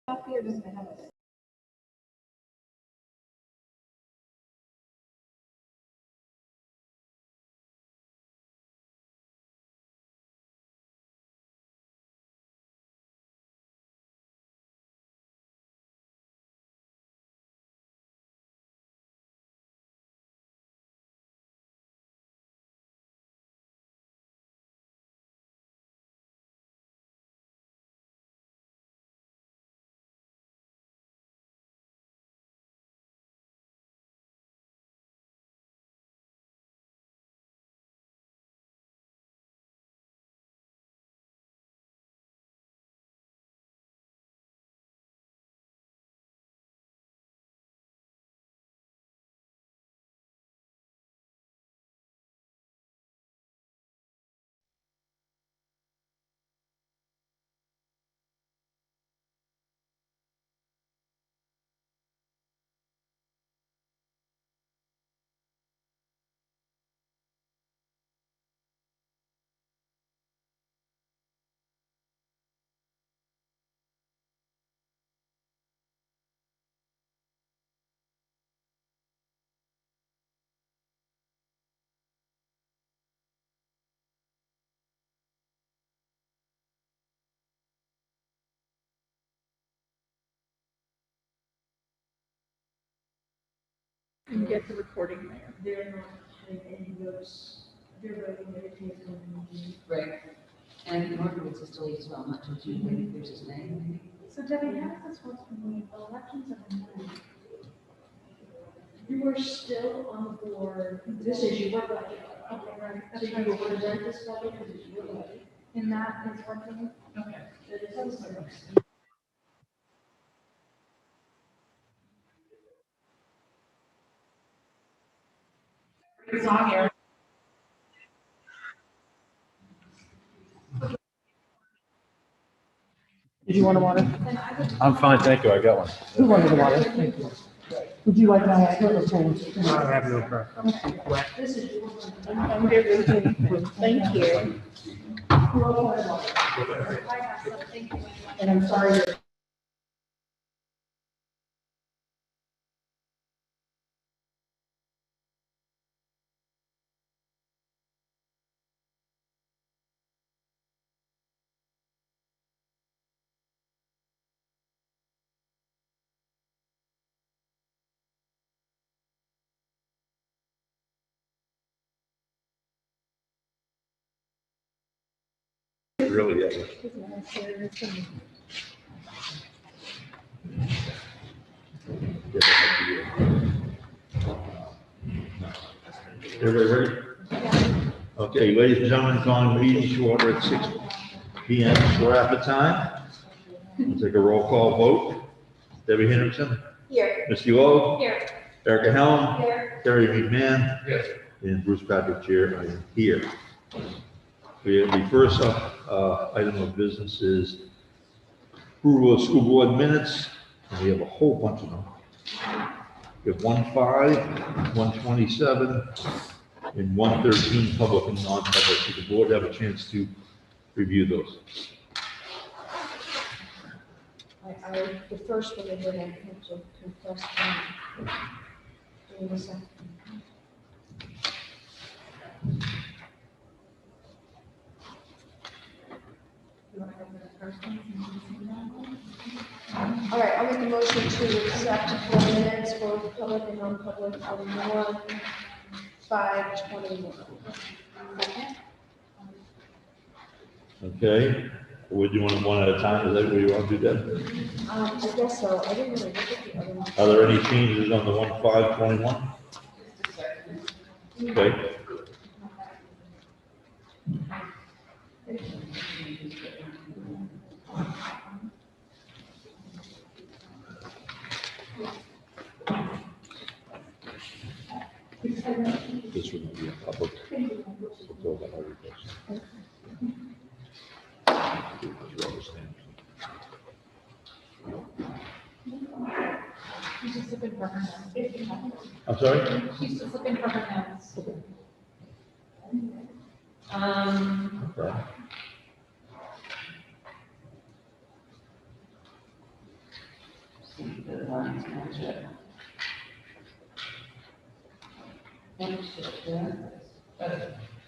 Copy or does it have it? And get the recording there. They're not having any notes, they're writing everything is going to be. Right, and Margaret's is delayed as well, not till June, there's his name. So Debbie, how does this work when the elections are in? You were still on the board, this is your budget. Okay, right. So you will present this budget because it's your budget. And that is working? Okay. It is. It's on here. Did you want a water? I'm fine, thank you, I got one. Who wanted a water? Thank you. Would you like my little change? I have no preference. I'm good with you. Thank you. And I'm sorry. Really, yeah. Everybody ready? Okay, ladies and gentlemen, calling meeting to order at 6 p.m. Strafford time. We'll take a roll call vote. Debbie Henderson. Here. Misty Lowe. Here. Erica Helm. Here. Terry McMahon. Yes. And Bruce Patrick Chair, I am here. The first item of business is approval of school board minutes, and we have a whole bunch of them. We have 1/5, 1/27, and 1/13 public and non-public. Did the board have a chance to review those? The first one I did, I had to confess. Doing the second. All right, I'll make a motion to accept the minutes for public and non-public on 1/5/21. Okay, would you want them one at a time? Is that what you want to do, Deb? I guess so, I didn't really look at the other one. Are there any changes on the 1/5/21? Okay. This would be a public. We'll go about every question. She's just looking for her notes. I'm sorry? She's just looking for her notes. Okay. the lines match up.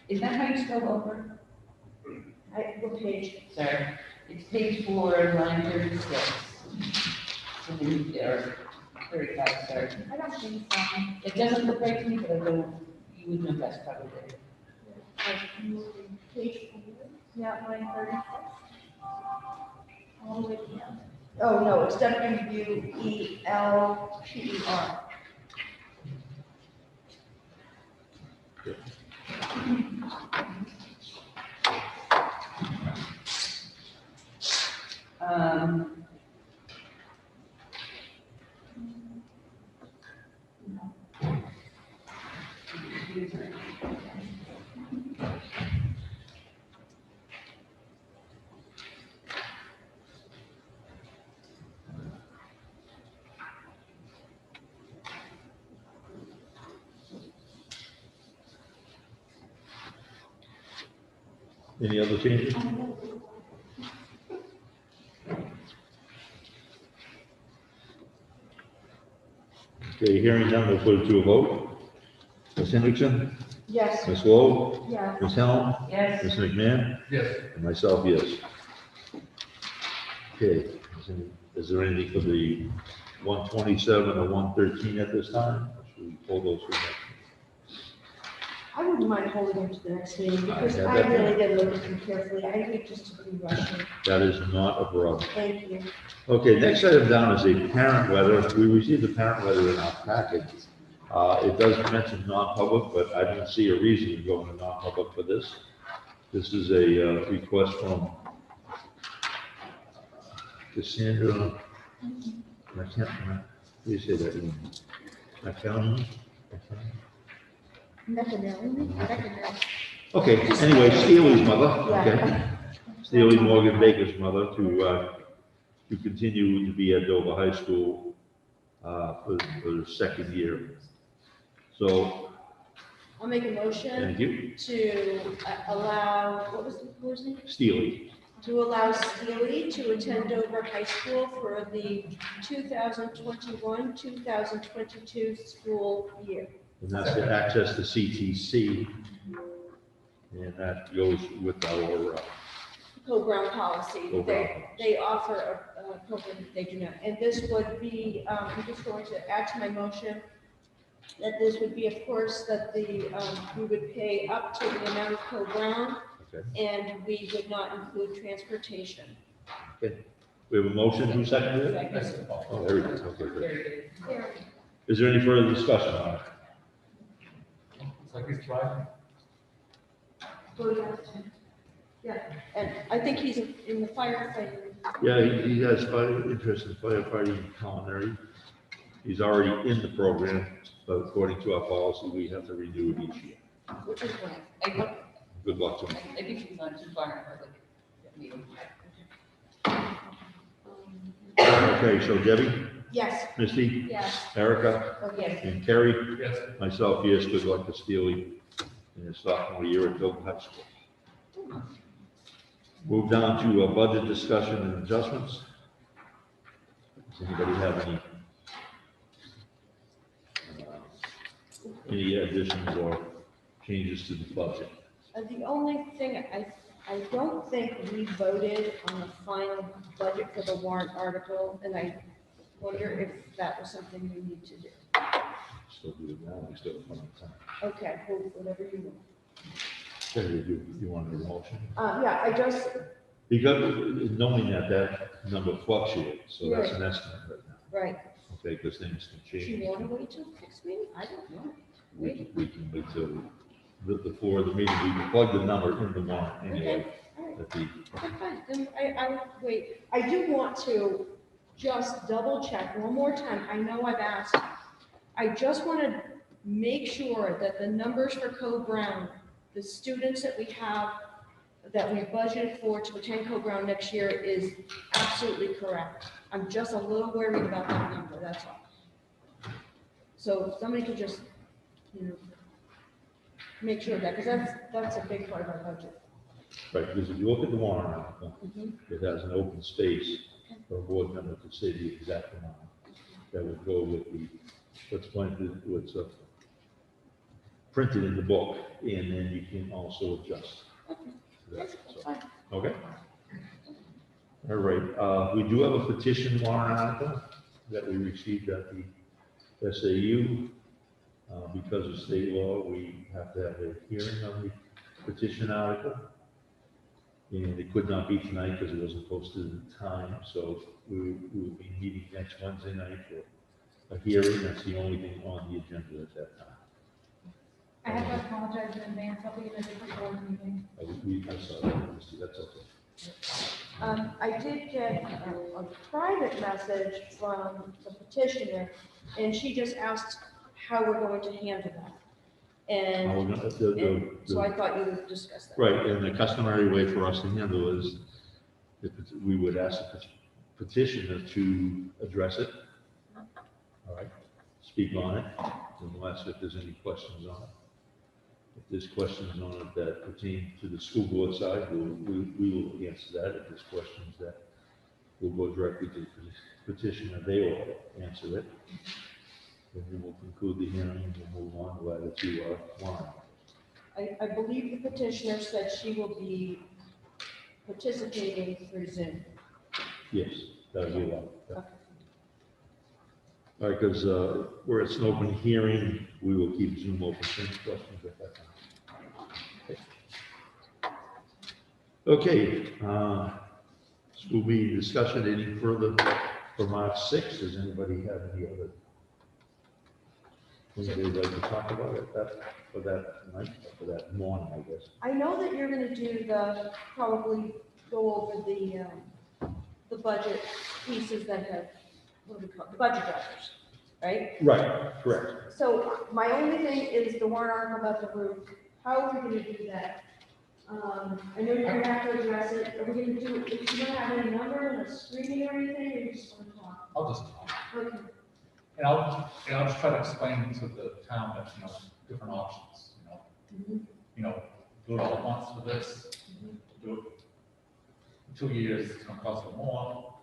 Is that how you spell over? What page? Sorry, it's page 4, line 36. And then, or 35, sorry. I don't think so. It doesn't look right to me, but I don't, you would know best probably. Page 4, yeah, line 36. All the way down. Oh, no, it's WELPER. Um, Any other changes? Okay, hearing none, we'll put it to a vote. Ms. Hendrickson, Yes. Ms. Lowe, Yeah. Ms. Helm, yes, Ms. McMahon, Yes. and myself, yes. Okay, is there anything for the 127 or 113 at this time? Or should we pull those for next? I wouldn't mind holding them to the next meeting because I I have that. really did look at them carefully. I hate just to be rushing. That is not a problem. Thank you. Okay, next item down is a parent letter. We received a parent letter in our packet. It does mention non-public, but I don't see a reason to go into non-public for this. This is a request from Cassandra. I can't remember. How do you say that name? McFarland? Okay, anyway, Steely's mother, okay? Steely Morgan Baker's mother to continue to be at Dover High School for the second year. So, I'll make a motion thank you. to allow, what was his name? Steely, To allow Steely to attend Dover High School for the 2021, 2022 school year. and that's to access the CTC. And that goes with our Co-Brown policy. Co-Brown They offer a program that they do not. And this would be, I'm just going to add to my motion that this would be, of course, that we would pay up to the amount of Co-Brown, Okay. and we would not include transportation. We have a motion, who seconded it? second, Oh, there we go, okay, good. very good. Is there any further discussion on it? It's like he's driving. Yeah, and I think he's in the firefighting. Yeah, he has interest in firefighting culinary. He's already in the program, but according to our policy, we have to renew it each year. Which is fine. Good luck to him. I think he's not too far in public meeting. Okay, so Debbie, Yes. Misty, Yes. Erica, Yes, and Kerry, Yes. myself, yes, good luck to Steely in his sophomore year at Dover High School. Move down to a budget discussion and adjustments. Does anybody have any additions or changes to the budget? The only thing, I don't think we voted on the final budget for the warrant article, and I wonder if that was something we need to do. Still do it now, we still have plenty of time. Okay, well, whatever you want. Kerry, you want a motion? Yeah, I just, Because knowing that number fluctuates, so that's an estimate right now, right, okay, because things can do you change. want to wait till next meeting? I don't know. We can wait till before the meeting, we can plug the number in the warrant anyway. Okay, all right. At the, Okay, fine, then I will wait. I do want to just double check one more time. I know I've asked. I just want to make sure that the numbers for Co-Brown, the students that we have, that we budgeted for to attend Co-Brown next year is absolutely correct. I'm just a little worried about that number, that's all. So if somebody could just, make sure of that, because that's a big part of our budget. right, because if you look at the warrant article, Mhm. it has an open space for a board member to say the exact amount. that would go with what's printed in the book, and then you can also adjust. that. So, okay? All right, we do have a petition warrant article that we received at the SAU. Because of state law, we have to have a hearing on the petition article. And it could not be tonight because it wasn't posted in time, so we will be meeting next Wednesday night for a hearing. That's the only thing on the agenda at that time. I have to apologize in advance, I'll be in a different board meeting. I saw that, Misty, that's okay. I did get a private message from the petitioner, and she just asked how we're going to handle that. And, so I thought you would discuss that. Right, and the customary way for us to handle is, we would ask the petitioner to address it. All right, speak on it, and we'll ask if there's any questions on it. If there's questions on it that pertain to the school board side, we will answer that. If there's questions that will go directly to the petitioner, they will answer it. And then we'll conclude the hearing and we'll move on to either to our warrant. I believe the petitioner said she will be participating through Zoom. Yes, that'll be allowed. Okay. All right, because where it's an open hearing, we will keep Zoom open for any questions at that time. Okay, school meeting discussion, any further for March 6th? Does anybody have any other things they'd like to talk about at that, for that night, for that morning, I guess? I know that you're gonna do probably go over the budget pieces that have, what do we call it, the budget drivers, right? Right, correct. So my only thing is the warrant article about the roof. How are we gonna do that? I know you're gonna have to address it. Are we gonna do, if you don't have any number and a screening or anything, or you just wanna talk? I'll just talk. Okay. And I'll just try to explain to the town that, different options, do it all at once for this, do it in 2 years, it's gonna cost a little more.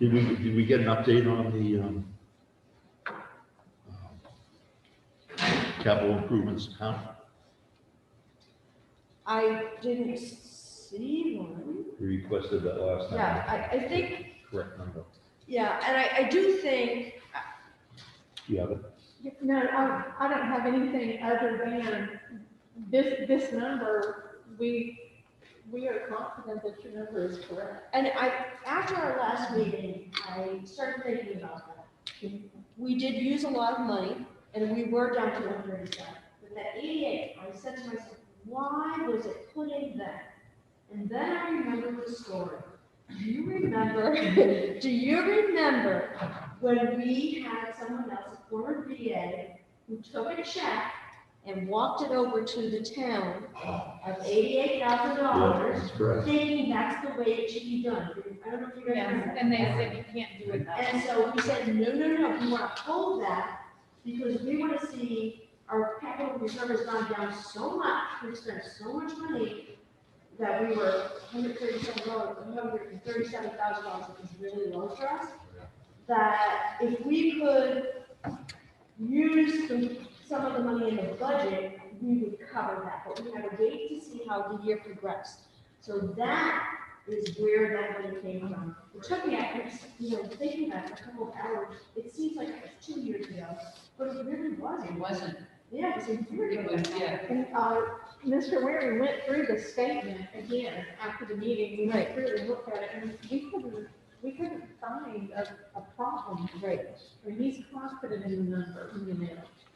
Did we get an update on the capital improvements account? I didn't see one. We requested that last time. Yeah, I think, Correct number. yeah, and I do think, You have it? No, I don't have anything other than this number, we are confident that your number is correct. and after our last meeting, I started thinking about that. We did use a lot of money, and we were down to 137. But that 88, I said to myself, why was it put in that? And then I remembered the story. Do you remember when we had someone else, a former VA, who took a check and walked it over to the town of $88,000, That's correct. thinking that's the way it should be done? I don't know if you guys remember. Yes, and they said you can't do it that way. And so we said, no, we want to hold that because we want to see our capital reserve has gone down so much, we spent so much money that we were $137,000, which is really low for us. That if we could use some of the money in the budget, we would cover that, but we had to wait to see how the year progressed. So that is where that money came from. It took me, thinking about it for a couple of hours, it seems like it was 2 years ago, but it really wasn't. It wasn't. Yeah, it was a year ago. And, Mr. Waring went through the statement again after the meeting, we went through and looked at it, and we couldn't find a problem. Right. I mean, he's confident in the number,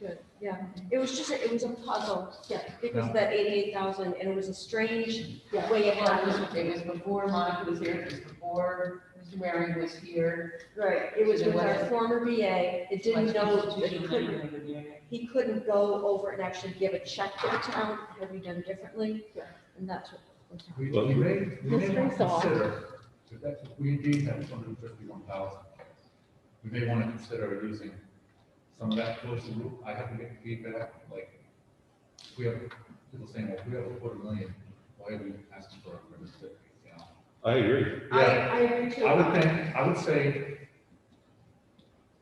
Good, yeah. It was a puzzle, yeah, because of that 88,000, and it was a strange way of Well, happening. it was before Monica was here, it was before Mr. Waring was here. Right, it was So with our what- former VA, it didn't know that Substitution he couldn't go over and actually give a check to the town, had we done differently, Yeah. and that's what was We happening. may want to Mystery consider, if we indeed have 251,000, we may want to consider using some of that towards the roof. I haven't get feedback, like, if we have people saying, well, if we have $250,000, why are we asking for a mistake, I agree. I agree too. I would say,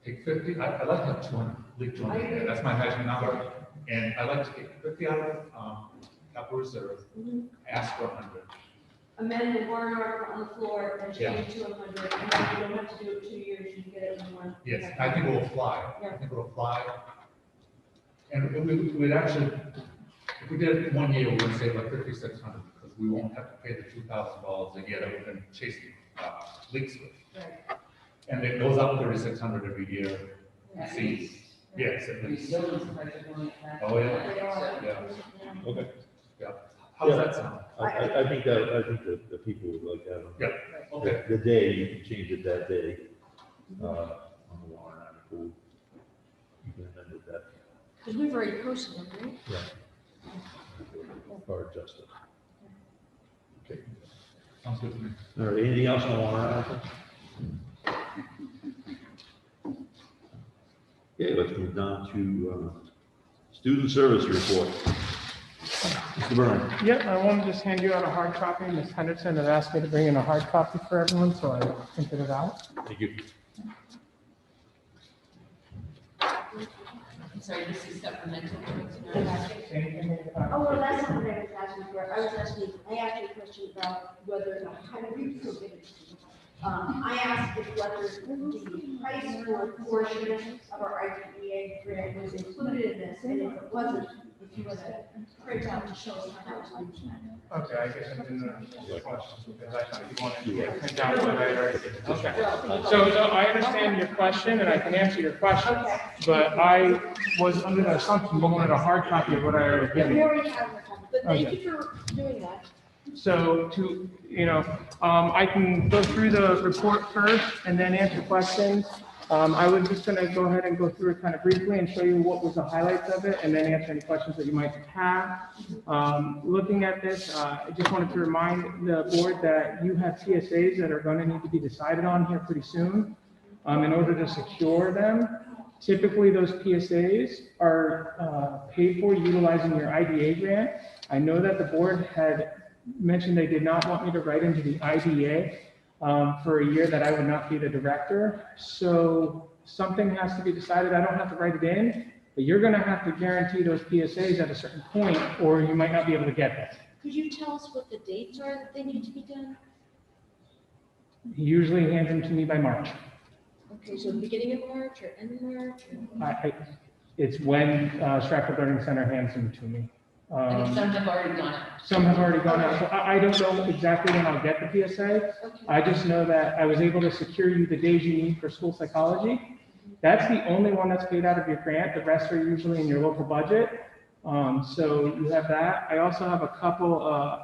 take 50, I like to have 200, leave 200 in there, that's my magic number. And I like to take 50 out of capital reserve, ask for 100. Amend the warrant article on the floor and Yeah. change to 100, and then you don't have to do it 2 years, you can get it in one. Yes, I think it will fly. Yeah. I think it will fly. And we'd actually, if we did it 1 year, we would save like 5,600 because we won't have to pay the $2,000 a year that we've been chasing leaks with. Right. And it goes up 3,600 every year. At See, least. yes, at least. Resilience price are going up. Oh, yeah. They are. Yeah. Okay. Yeah. How does that sound? I think that the people would like that. Yeah. Okay. The day, you can change it that day, on the warrant article. You can amend it that, Because we've already posted them, right? yeah. Or adjust it. Okay. Sounds good to me. All right, anything else on the warrant article? Okay, let's move down to, student service report. Mr. Byrne. Yep, I want to just hand you out a hard copy. Ms. Henderson had asked me to bring in a hard copy for everyone, so I printed it out. Thank you. I'm sorry, this is supplemental. Oh, well, that's not what I was asking for. I asked you a question about whether, how do you prove it? I asked if whether the high school portion of our IDEA grant was included in this, and if it wasn't, if you was to print out to show us how that was going to be. Okay, I guess I didn't understand the question, because I thought you wanted to print out what I already did. Okay. So I understand your question, and I can answer your question, Okay. but I was under the assumption you wanted a hard copy of what I already Yeah, given we you. already have it, but thank you for doing that. So to, I can go through the report first and then answer questions. I was just gonna go ahead and go through it kind of briefly and show you what was the highlights of it and then answer any questions that you might have. Looking at this, I just wanted to remind the board that you have PSAs that are gonna need to be decided on here pretty soon. In order to secure them, typically those PSAs are paid for utilizing your IDA grant. I know that the board had mentioned they did not want me to write into the IDA for a year that I would not be the director. So something has to be decided. I don't have to write it in, but you're going to have to guarantee those PSAs at a certain point, or you might not be able to get them. Could you tell us what the dates are that they need to be done? He usually hands them to me by March. Okay, so the beginning of March or end of March? Or? It's when Strafford Learning Center hands them to me. And some have already gone out. Some have already gone out, so I don't know exactly when I'll get the PSA. Okay. I just know that I was able to secure you the days you need for school psychology. That's the only one that's paid out of your grant. The rest are usually in your local budget. So you have that. I also have a couple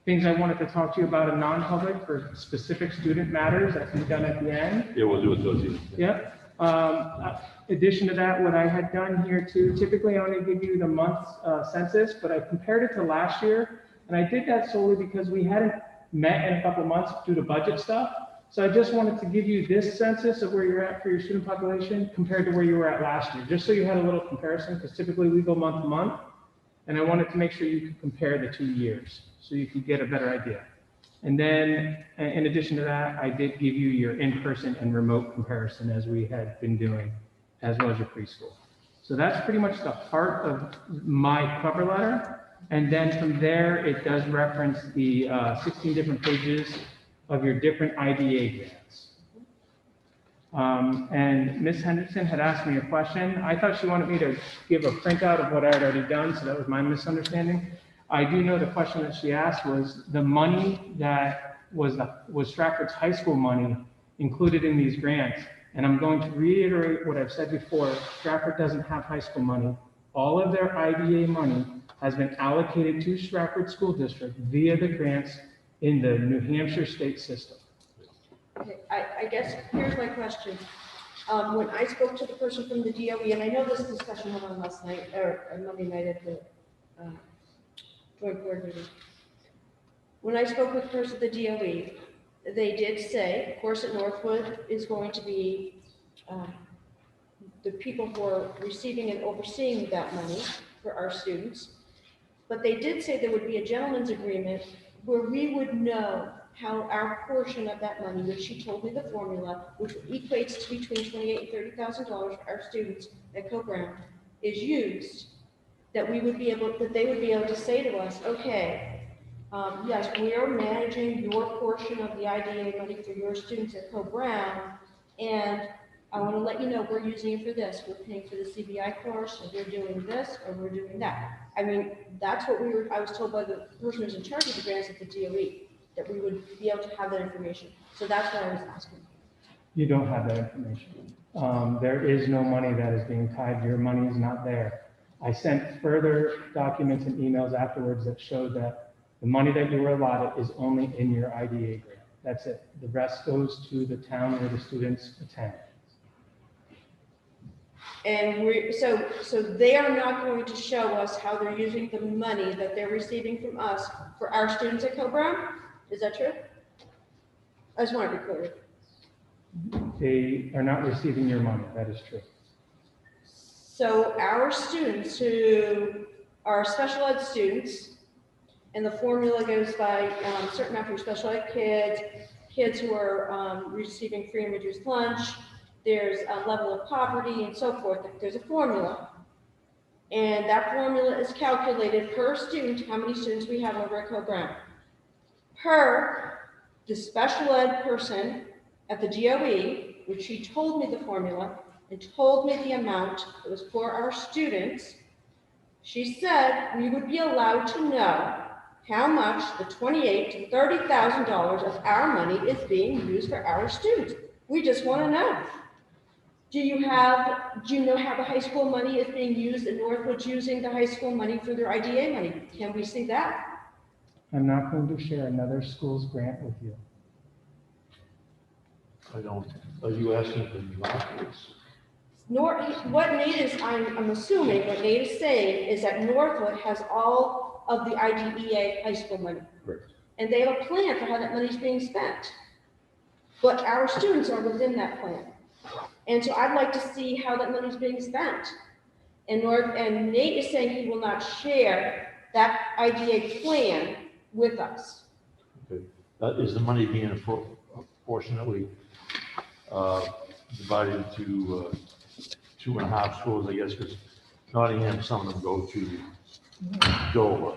things I wanted to talk to you about in non-public for specific student matters that can be done at the end. Yeah, we'll do it towards the end. Yep. Addition to that, what I had done here too, typically I only give you the month's census, but I compared it to last year. And I did that solely because we hadn't met in a couple of months due to budget stuff. So I just wanted to give you this census of where you're at for your student population compared to where you were at last year, just so you had a little comparison, because typically we go month to month. And I wanted to make sure you could compare the 2 years so you could get a better idea. And then in addition to that, I did give you your in-person and remote comparison as we had been doing, as well as your preschool. So that's pretty much the heart of my cover letter. And then from there, it does reference the 16 different pages of your different IDA grants. And Ms. Henderson had asked me a question. I thought she wanted me to give a printout of what I had already done, so that was my misunderstanding. I do know the question that she asked was the money that was Strafford's high school money included in these grants. And I'm going to reiterate what I've said before. Strafford doesn't have high school money. All of their IDA money has been allocated to Strafford School District via the grants in the New Hampshire state system. Okay, I guess here's my question. When I spoke to the person from the DOE, and I know this discussion went on last night, or Monday night at the joint board meeting. When I spoke with the person at the DOE, they did say, of course, at Northwood is going to be the people who are receiving and overseeing that money for our students. But they did say there would be a gentleman's agreement where we would know how our portion of that money, which she told me the formula, which equates to between $28,000 and $30,000 for our students at Co-Brown, is used, that we would be able, that they would be able to say to us, okay, yes, we are managing your portion of the IDA money for your students at Co-Brown, and I want to let you know we're using it for this. We're paying for the CBI course, or we're doing this, or we're doing that. I mean, that's what I was told by the person who's in charge of the grants at the DOE, that we would be able to have that information. So that's what I was asking. You don't have that information. There is no money that is being tied. Your money is not there. I sent further documents and emails afterwards that showed that the money that you were allotted is only in your IDA grant. That's it. The rest goes to the town where the students attend. And so they are not going to show us how they're using the money that they're receiving from us for our students at Co-Brown? Is that true? I just want to be clear. They are not receiving your money. That is true. So our students who are special ed students, and the formula goes by certain amount for special ed kids, kids who are receiving free and reduced lunch, there's a level of poverty and so forth. There's a formula. And that formula is calculated per student, how many students we have over at Co-Brown. Per the special ed person at the DOE, which she told me the formula and told me the amount that was for our students, she said we would be allowed to know how much the $28,000 to $30,000 of our money is being used for our students. We just want to know. Do you know how the high school money is being used and Northwood's using the high school money for their IDA money? Can we see that? I'm not going to share another school's grant with you. I don't, are you asking for Northwoods? What Nate is, I'm assuming what Nate is saying is that Northwood has all of the IDEA high school money. Correct. And they have a plan for how that money is being spent. But our students are within that plan. And so I'd like to see how that money is being spent. And Nate is saying he will not share that IDA plan with us. Okay. Is the money being proportionately divided into 2.5 schools, I guess, because Nottingham, some of them go to Dover,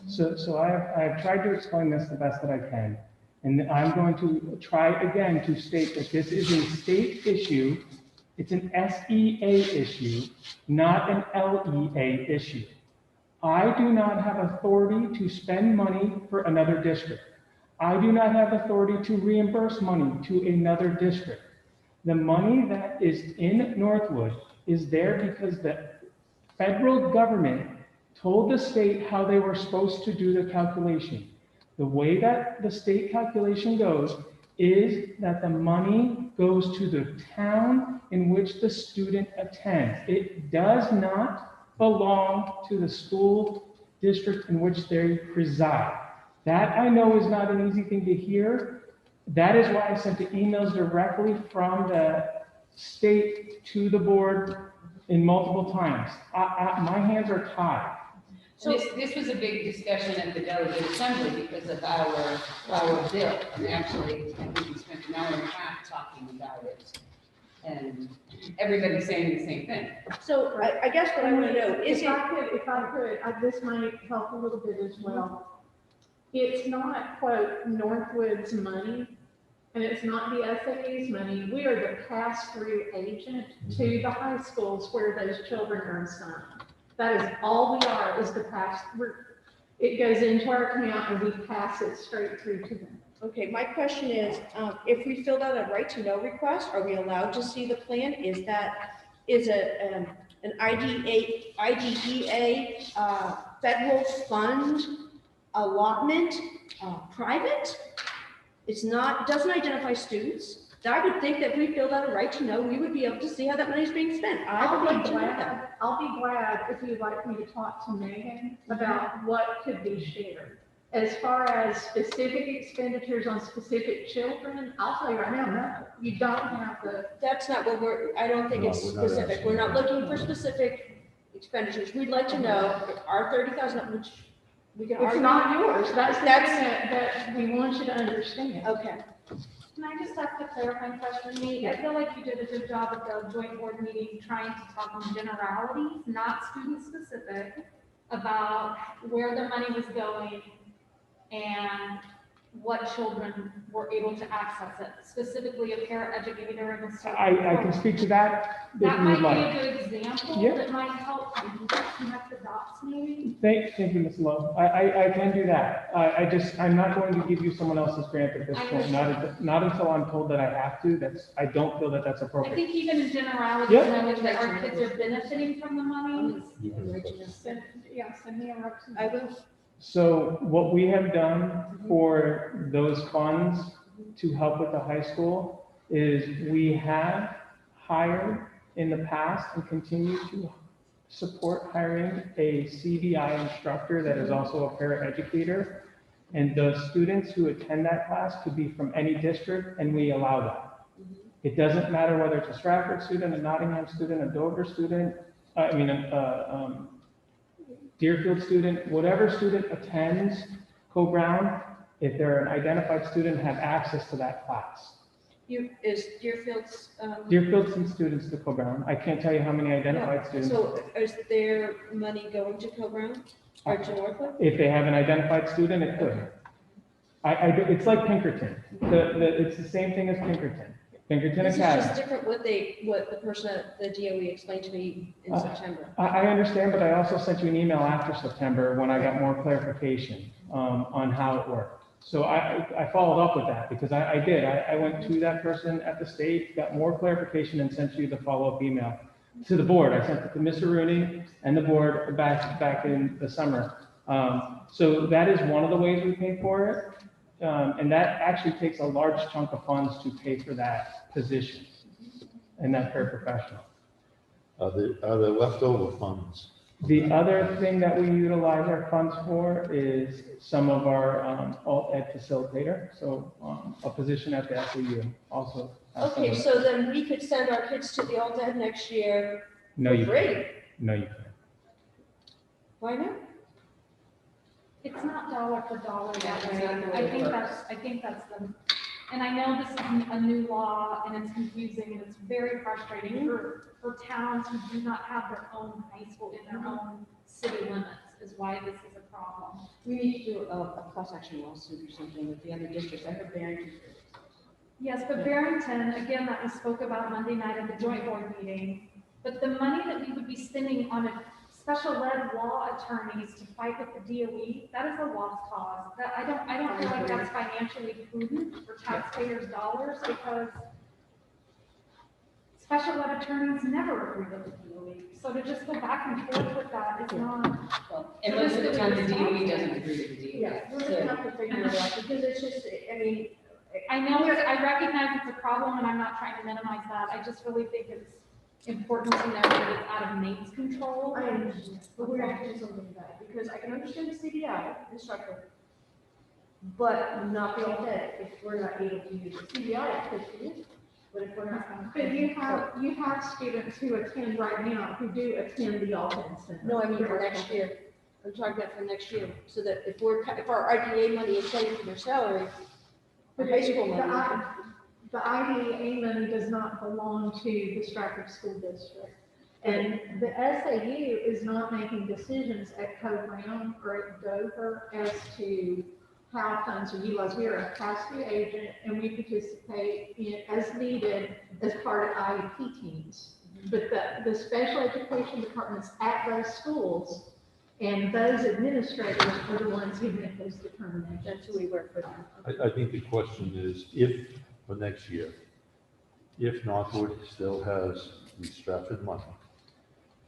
So I've tried to explain this the best that I can. And I'm going to try again to state that this is a state issue. It's an SEA issue, not an LEA issue. I do not have authority to spend money for another district. I do not have authority to reimburse money to another district. The money that is in Northwood is there because the federal government told the state how they were supposed to do the calculation. The way that the state calculation goes is that the money goes to the town in which the student attends. It does not belong to the school district in which they reside. That I know is not an easy thing to hear. That is why I sent the emails directly from the state to the board in multiple times. My hands are tied. So this was a big discussion at the delegate assembly because of our bill. And actually, I think we spent an hour and a half talking about it. And everybody's saying the same thing. So I guess what I want to know is if I could, this might help a little bit as well. It's not, quote, Northwood's money, and it's not the SAE's money. We are the pass-through agent to the high schools where those children are assigned. That is all we are, is the pass-through. It goes into our account and we pass it straight through to them. Okay, my question is, if we filled out a right to know request, are we allowed to see the plan? Is an IDEA federal fund allotment private? It's not, doesn't identify students. I would think that if we filled out a right to know, we would be able to see how that money is being spent. I would like to know that. I'll be glad if you'd like me to talk to Megan about what could be shared. As far as specific expenditures on specific children, I'll tell you right now, no, you don't have the. That's not what I don't think it's specific. We're not looking for specific expenditures. We'd like to know our 30,000, which We can It's argue. not yours. That's the thing That's- that we want you to understand. Okay. Can I just ask a clarifying question, Nate? I feel like you did a good job at the joint board meeting trying to talk in generalities, not student specific, about where the money was going and what children were able to access it, specifically a paraeducator in a certain. I can speak to that if That you would might be like. a good example Yeah. that might help connect the dots maybe. Thank you, Ms. Lowe. I can do that. I'm not going to give you someone else's grant at this I point, not until I'm told that I have to. I don't feel that that's I appropriate. think even in generalities, Yeah. knowing that our kids are benefiting from the money. Send me a representative. I will. So what we have done for those funds to help with the high school is we have hired in the past and continue to support hiring a CDI instructor that is also a paraeducator. And the students who attend that class could be from any district, and we allow that. It doesn't matter whether it's a Strafford student, a Nottingham student, a Dover student, Deerfield student, whatever student attends Co-Brown, if they're an identified student, have access to that class. Is Deerfield's, Deerfield students to Co-Brown. I can't tell you how many identified students. so is their money going to Co-Brown or to Norfolk? If they have an identified student, it could. It's like Pinkerton. It's the same thing as Pinkerton. Pinkerton This is just Academy. different what the person at the DOE explained to me in September. I understand, but I also sent you an email after September when I got more clarification on how it worked. So I followed up with that because I did. I went to that person at the state, got more clarification and sent you the follow-up email to the board. I sent it to Mr. Rooney and the board back in the summer. So that is one of the ways we pay for it. And that actually takes a large chunk of funds to pay for that position and that paraprofessional. Are there leftover funds? The other thing that we utilize our funds for is some of our alt ed facilitator, so a position at the SAU also. has some Okay, of that. so then we could send our kids to the alt ed next year No, for you free. can't. No, you can't. Why not? It's not dollar for dollar Yeah, that it's way. not the way I it think works. that's the, and I know this is a new law and it's confusing and it's very frustrating for towns who do not have their own high school in their own city limits is why this is a problem. We need to do a class action lawsuit or something with the other districts. I heard Barrington. Yes, but Barrington, again, that we spoke about Monday night at the joint board meeting, but the money that we would be spending on a special ed law attorneys to fight with the DOE, that is a lost cause. That, I don't feel like that's financially prudent for taxpayers' dollars because special ed attorneys never agree with the DOE. So to just go back and forth with that is not, Well, and most of the time, the DOE doesn't agree with the DOE. Yeah, we're gonna have to figure it out because it's just, I mean, I know, I recognize it's a problem and I'm not trying to minimize that. I just really think it's important to know that it's out of Nate's control. I understand, but we're gonna do something about it, because I can understand the CDI instructor, but not the alt ed, if we're not able to use the CDI, because it is, but if we're not. But you have students who attend right now who do attend the Alton Center. No, I mean for next year, I'm talking about for next year, so that if our IDA money is saved from their salary, for high school money. The IDEA money does not belong to the Strafford School District. And the SAU is not making decisions at Co-Brown or at Dover as to how funds are utilized. We are a pass-through agent and we participate in as needed as part of IEP teams. But the special education departments at those schools and those administrators are the ones who make those determinations. That's who we work with. I think the question is, if, for next year, if Northwood still has the Strafford money,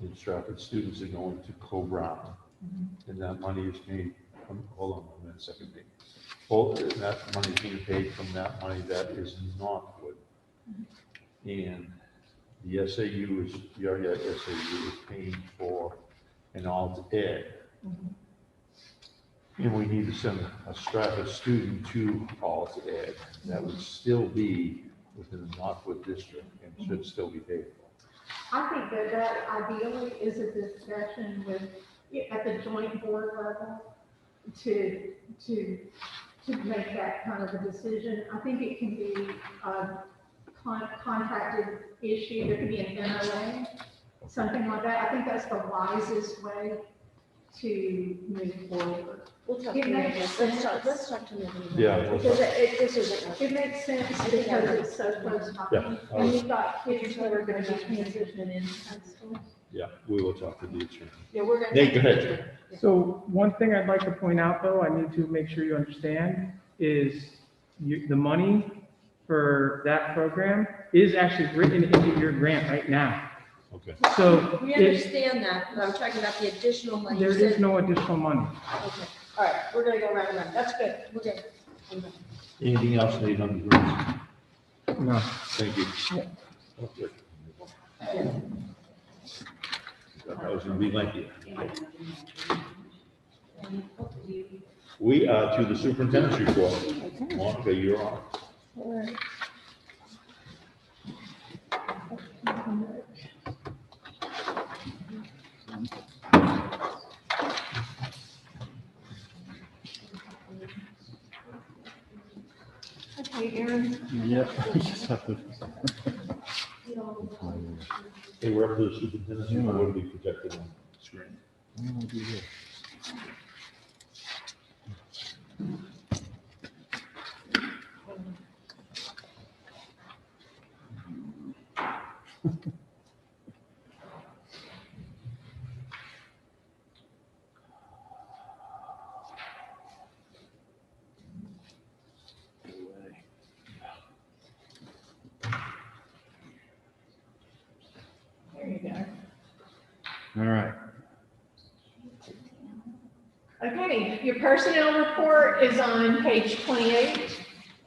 and Strafford students are going to Co-Brown, and that money is paid from, hold on a minute, second thing. Well, that money is being paid from that money that is Northwood. And the SAU is, the area SAU is paying for an alt ed. And we need to send a Strafford student to alt ed. That would still be within the Northwood district and should still be paid for. I think that ideally is a discussion with, at the joint board level, to, to, to make that kind of a decision. I think it can be a contracted issue, there could be an NOA, something like that. I think that's the wisest way to move forward. We'll talk It to makes Megan. sense. Let's talk to Megan. Yeah, we'll Because talk. this isn't. It makes sense because it's so close Yeah, to, I'll- and you've got kids who are gonna be transitioning in high school. yeah, we will talk to the attorney. Yeah, we're gonna. Nate, go ahead. So one thing I'd like to point out, though, I need to make sure you understand, is the money for that program is actually written into your grant right now. Okay. So We it, understand that, but I'm talking about the additional money. You there is said- no additional money. Okay, all right, we're gonna go round and round. That's good, we're good. Anything else, Nate, on the grants? No. Thank you. Okay. That was gonna be lengthy. We are to the superintendent's report. Monica, you're on. Okay, Aaron, Yep. I just have to. Hey, we're up to the superintendent's report. What will be projected on the screen? I'm gonna do this. there you go. All right. Okay, your personnel report is on page 28,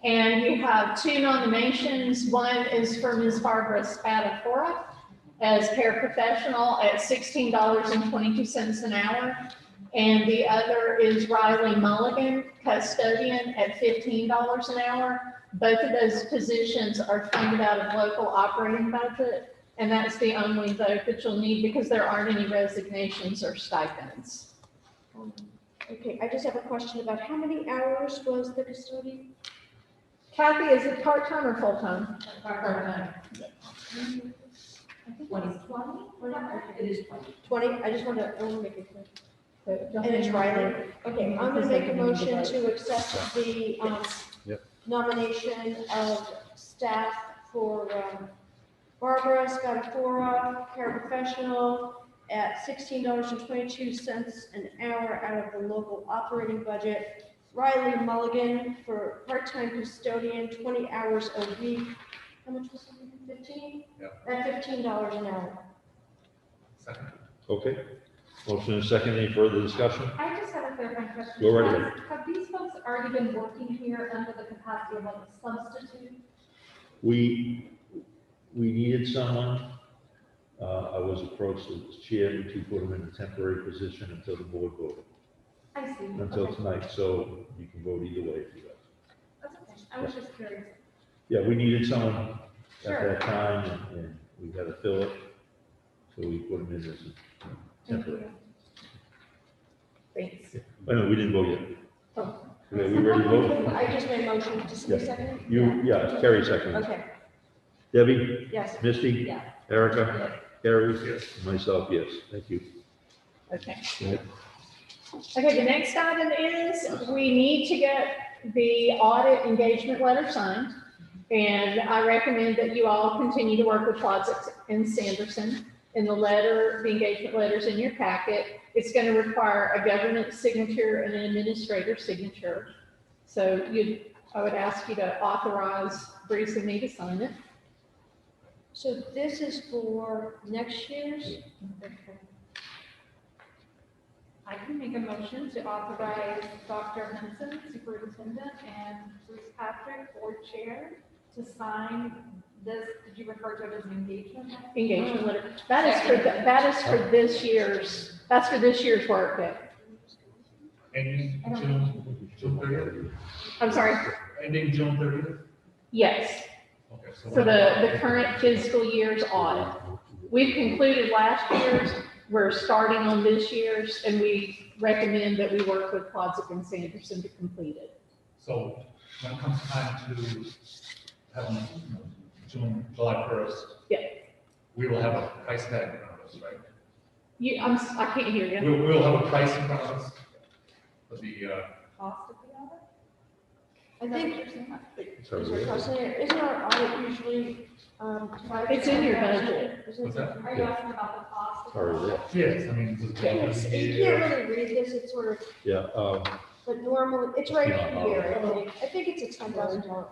and you have two nominations. One is for Ms. Barbara Spatafora as paraprofessional at $16.22 an hour, and the other is Riley Mulligan, custodian, at $15 an hour. Both of those positions are funded out of local operating budget, and that's the only vote that you'll need because there aren't any resignations or stipends. Okay, I just have a question about how many hours was the custodian? Kathy, is it part-time or full-time? Part-time. I think it's 20. It is 20. 20, I just want to make it clear. And And it's Riley. Okay, I'm gonna make a motion to accept the Yep. nomination of staff for Barbara Spatafora, paraprofessional, at $16.22 an hour out of the local operating budget. Riley Mulligan for part-time custodian, 20 hours a week. How much was it, 15? Yep. At $15 an hour. Second. Okay. Motion and second. Any further discussion? I just have a clarifying question. Go right ahead. Have these folks already been working here under the capacity of like a substitute? We needed someone. I was approached as chairman to put him in a temporary position until the board voted, I see. until Okay. tonight, so you can vote either way if you like. That's okay. I was just curious. Yeah, we needed someone at Sure. that time, and we had to fill it, so we put him in as a Thank temporary. you. Thanks. I know, we didn't vote yet. Oh. Okay, we ready to vote? I just made a motion, just a Yeah. second? Yeah, Carrie second. Okay, Debbie, yes. Misty, Yeah. Erica, Carrie, Yes. myself, yes, thank you. Okay. Go ahead. Okay, the next item is we need to get the audit engagement letter signed. And I recommend that you all continue to work with Closet and Sanderson. In the letter, the engagement letter's in your packet. It's going to require a governance signature and an administrator signature. So I would ask you to authorize Bruce and me to sign it. So this is for next year's? I can make a motion to authorize Dr. Henson, superintendent, and Bruce Patrick, board chair, to sign this, did you refer to it as an engagement? Engagement letter. That is for this year's, that's for this year's work day. Ending June 30th? I'm sorry. Ending June 30th? Yes, Okay, so. for the current fiscal year's audit. We've concluded last year's, we're starting on this year's, and we recommend that we work with Plodzik and Sanderson to complete it. So when it comes time to have them, June, July 1st. Yeah. We will have a price tag in front of us, right? I can't hear you. We'll have a price in front of us for the, Cost of the audit? I think, Sorry, is there yeah. cost in there? Isn't our audit usually, 5%? It's in your budget. Isn't what's it? that? Are you asking about the cost? of the Sorry, audit? Yes, I mean, it's It's- You can't really read this, it's sort of, Yeah, but normally, it's right Yeah. here, I think it's a $10,000.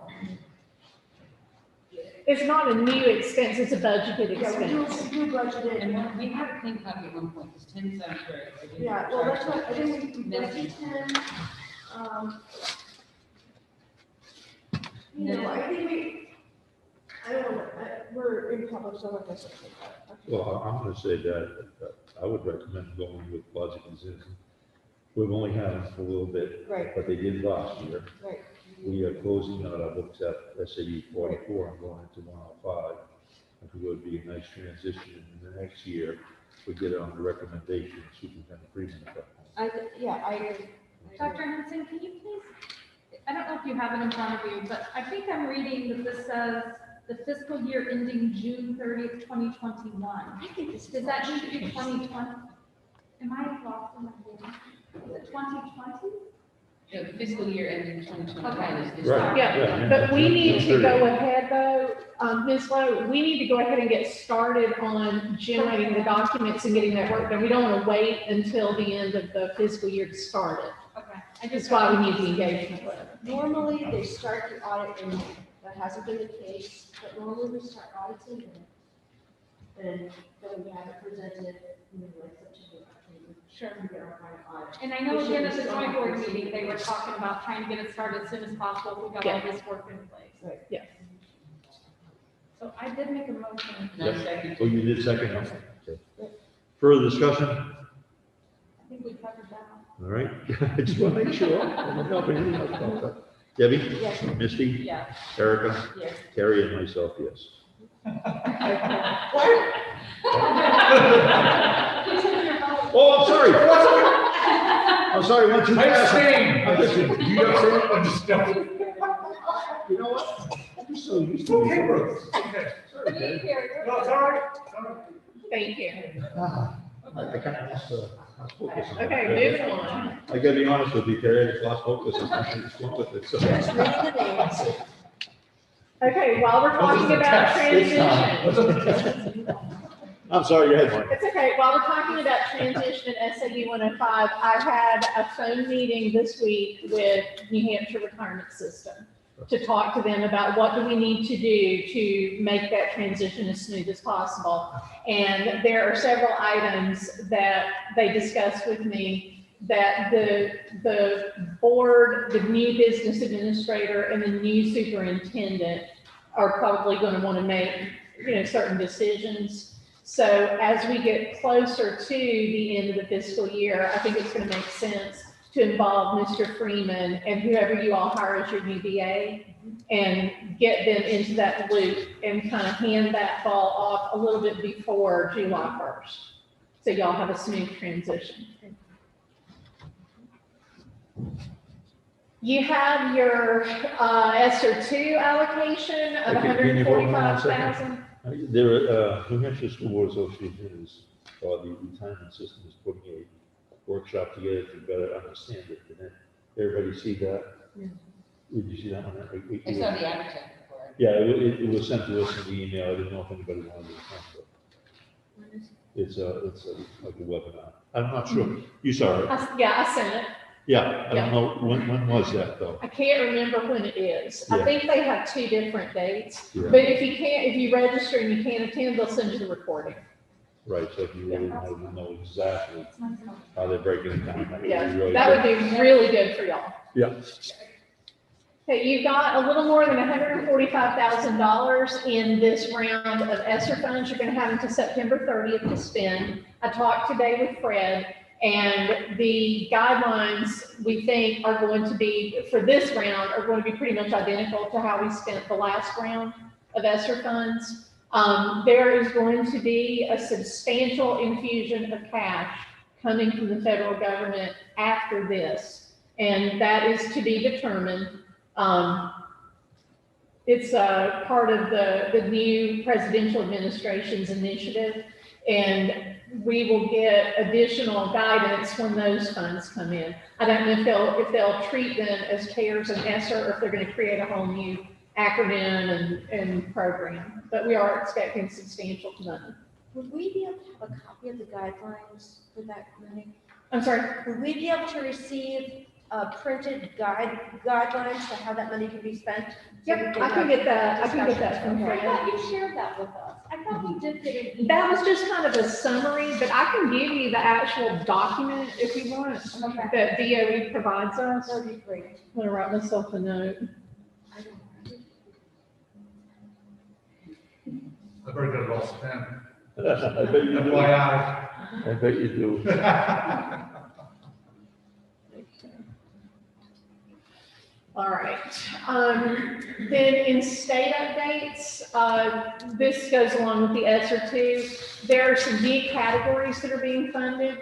It's not a new expense, it's a budgeted Yeah, expense. we do budget it. And we had a clean copy at one point, because 10 sounds great. I didn't Yeah, well, that's charge what, I think we Messy. budgeted 10, you know, I think I don't know, we're in public, so I guess I think that. well, I'm gonna say that I would recommend going with Logic and Citizen. We've only had them for a little bit, Right, but they did last year. right. We are closing out our books at SAU 44 and going into 105. I think it would be a nice transition in the next year. We get it on the recommendation of Superintendent Freeman at that point. I agree. Dr. Henson, can you please, I don't know if you have it in front of you, but I think I'm reading that this says the fiscal year ending June 30th, 2021. I think this Does that need to be 2020? Am I lost in my head? Is it 2020? The fiscal year ending 2021 is this. Right. Yeah, but we need to go ahead though, Ms. Lowe, we need to go ahead and get started on generating the documents and getting that work done. We don't want to wait until the end of the fiscal year to start it. Okay. That's why we need the engagement letter. Normally, they start the audit in May. That hasn't been the case, but normally we start audits in May. And then we have it presented, like September, October. Sure. We get our final audit. And I know again at the joint board meeting, they were talking about trying to get it started as soon as possible. if We got all this work in place. Right. Yeah. So I did make a motion. No, second. Oh, you did second? Okay. Further discussion? I think we covered that. All right. I just want to make sure. I'm not helping anything else about that. Debbie? Yes. Misty? Yeah. Erica? Yes. Carrie and myself, yes. What? Oh, I'm sorry. I'm sorry, went too fast. abstain. I'm just- You abstain, I'm just jumping. You know what? I'm so used to Okay, it. Bruce, okay. Sorry, Dave. No, it's all right. It's all right. Thank you. I kind of lost focus on that. Okay, moving on. I gotta be honest with you, Carrie, I just lost focus. I just went with it. So- Just read the names. Okay, while we're talking about transition. I'm sorry, your head Mark. It's okay. While we're talking about transition at SAU 105, I had a phone meeting this week with New Hampshire Retirement System to talk to them about what do we need to do to make that transition as smooth as possible. And there are several items that they discussed with me that the board, the new business administrator, and the new superintendent are probably going to want to make, certain decisions. So as we get closer to the end of the fiscal year, I think it's going to make sense to involve Mr. Freeman and whoever you all hire as your new BA and get them into that loop and kind of hand that ball off a little bit before July 1st. So y'all have a smooth transition. You have your ESSER 2 allocation of Okay, can you hold on 145,000. There, New Hampshire School Board Association is, or the retirement system is putting a workshop together to better understand it. Did everybody see that? Yeah. Did you see that one? I saw the advertisement for it. Yeah, it was sent to us in the email. I didn't know if anybody wanted to attend, but it's like a webinar. I'm not sure. You saw it? I sent it. Yeah, I don't know, when was that though? I can't remember when it is. I Yeah. think they have 2 different dates. Yeah. But if you register and you can't attend, they'll send you the recording. Right, so if you really want to know exactly how they're breaking it down. that would be Yeah, really that good. would be really good for y'all. Yeah. Okay, you've got a little more than $145,000 in this round of ESSER funds. You're gonna have until September 30th to spend. I talked today with Fred, and the guidelines we think are going to be, for this round, are going to be pretty much identical to how we spent the last round of ESSER funds. There is going to be a substantial infusion of cash coming from the federal government after this, and that is to be determined. It's a part of the new presidential administration's initiative, and we will get additional guidance when those funds come in. I don't know if they'll treat them as CARES and ESSER, or if they're going to create a whole new acronym and program, but we are expecting substantial money. Would we be able to have a copy of the guidelines for that money? I'm sorry, Would we be able to receive printed guidelines to how that money can be spent? yep, I can get that from I Fred. thought you shared that with us. I thought we did get an email. That was just kind of a summary, but I can give you the actual document if you want, Okay. that DOE provides us. That would be great. I'm gonna write myself a note. I've already got it all spent. I bet you do. FYI. I bet you do. All right, then in state updates, this goes along with the ESSER too. There are some big categories that are being funded.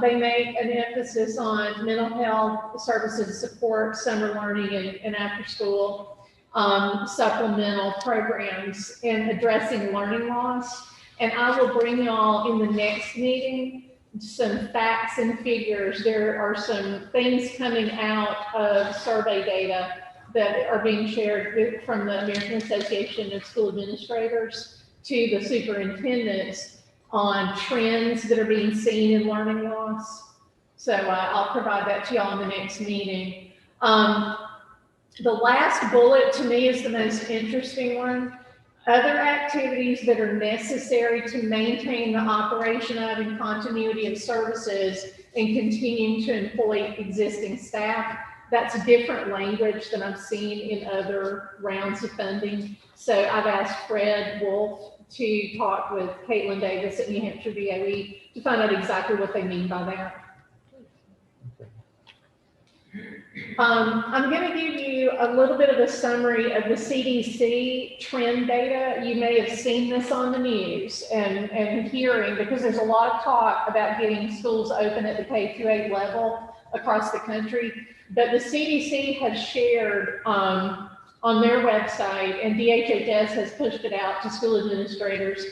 They make an emphasis on mental health services, support, summer learning, and after school, supplemental programs, and addressing learning loss. And I will bring y'all in the next meeting some facts and figures. There are some things coming out of survey data that are being shared from the American Association of School Administrators to the superintendents on trends that are being seen in learning loss. So I'll provide that to y'all in the next meeting. The last bullet to me is the most interesting one. Other activities that are necessary to maintain the operation of and continuity of services and continuing to employ existing staff. That's different language than I've seen in other rounds of funding. So I've asked Fred Wolf to talk with Caitlin Davis at New Hampshire DOE to find out exactly what they mean by that. I'm going to give you a little bit of a summary of the CDC trend data. You may have seen this on the news and hearing, because there's a lot of talk about getting schools open at the K-8 level across the country. But the CDC has shared on their website, and DHHS has pushed it out to school administrators,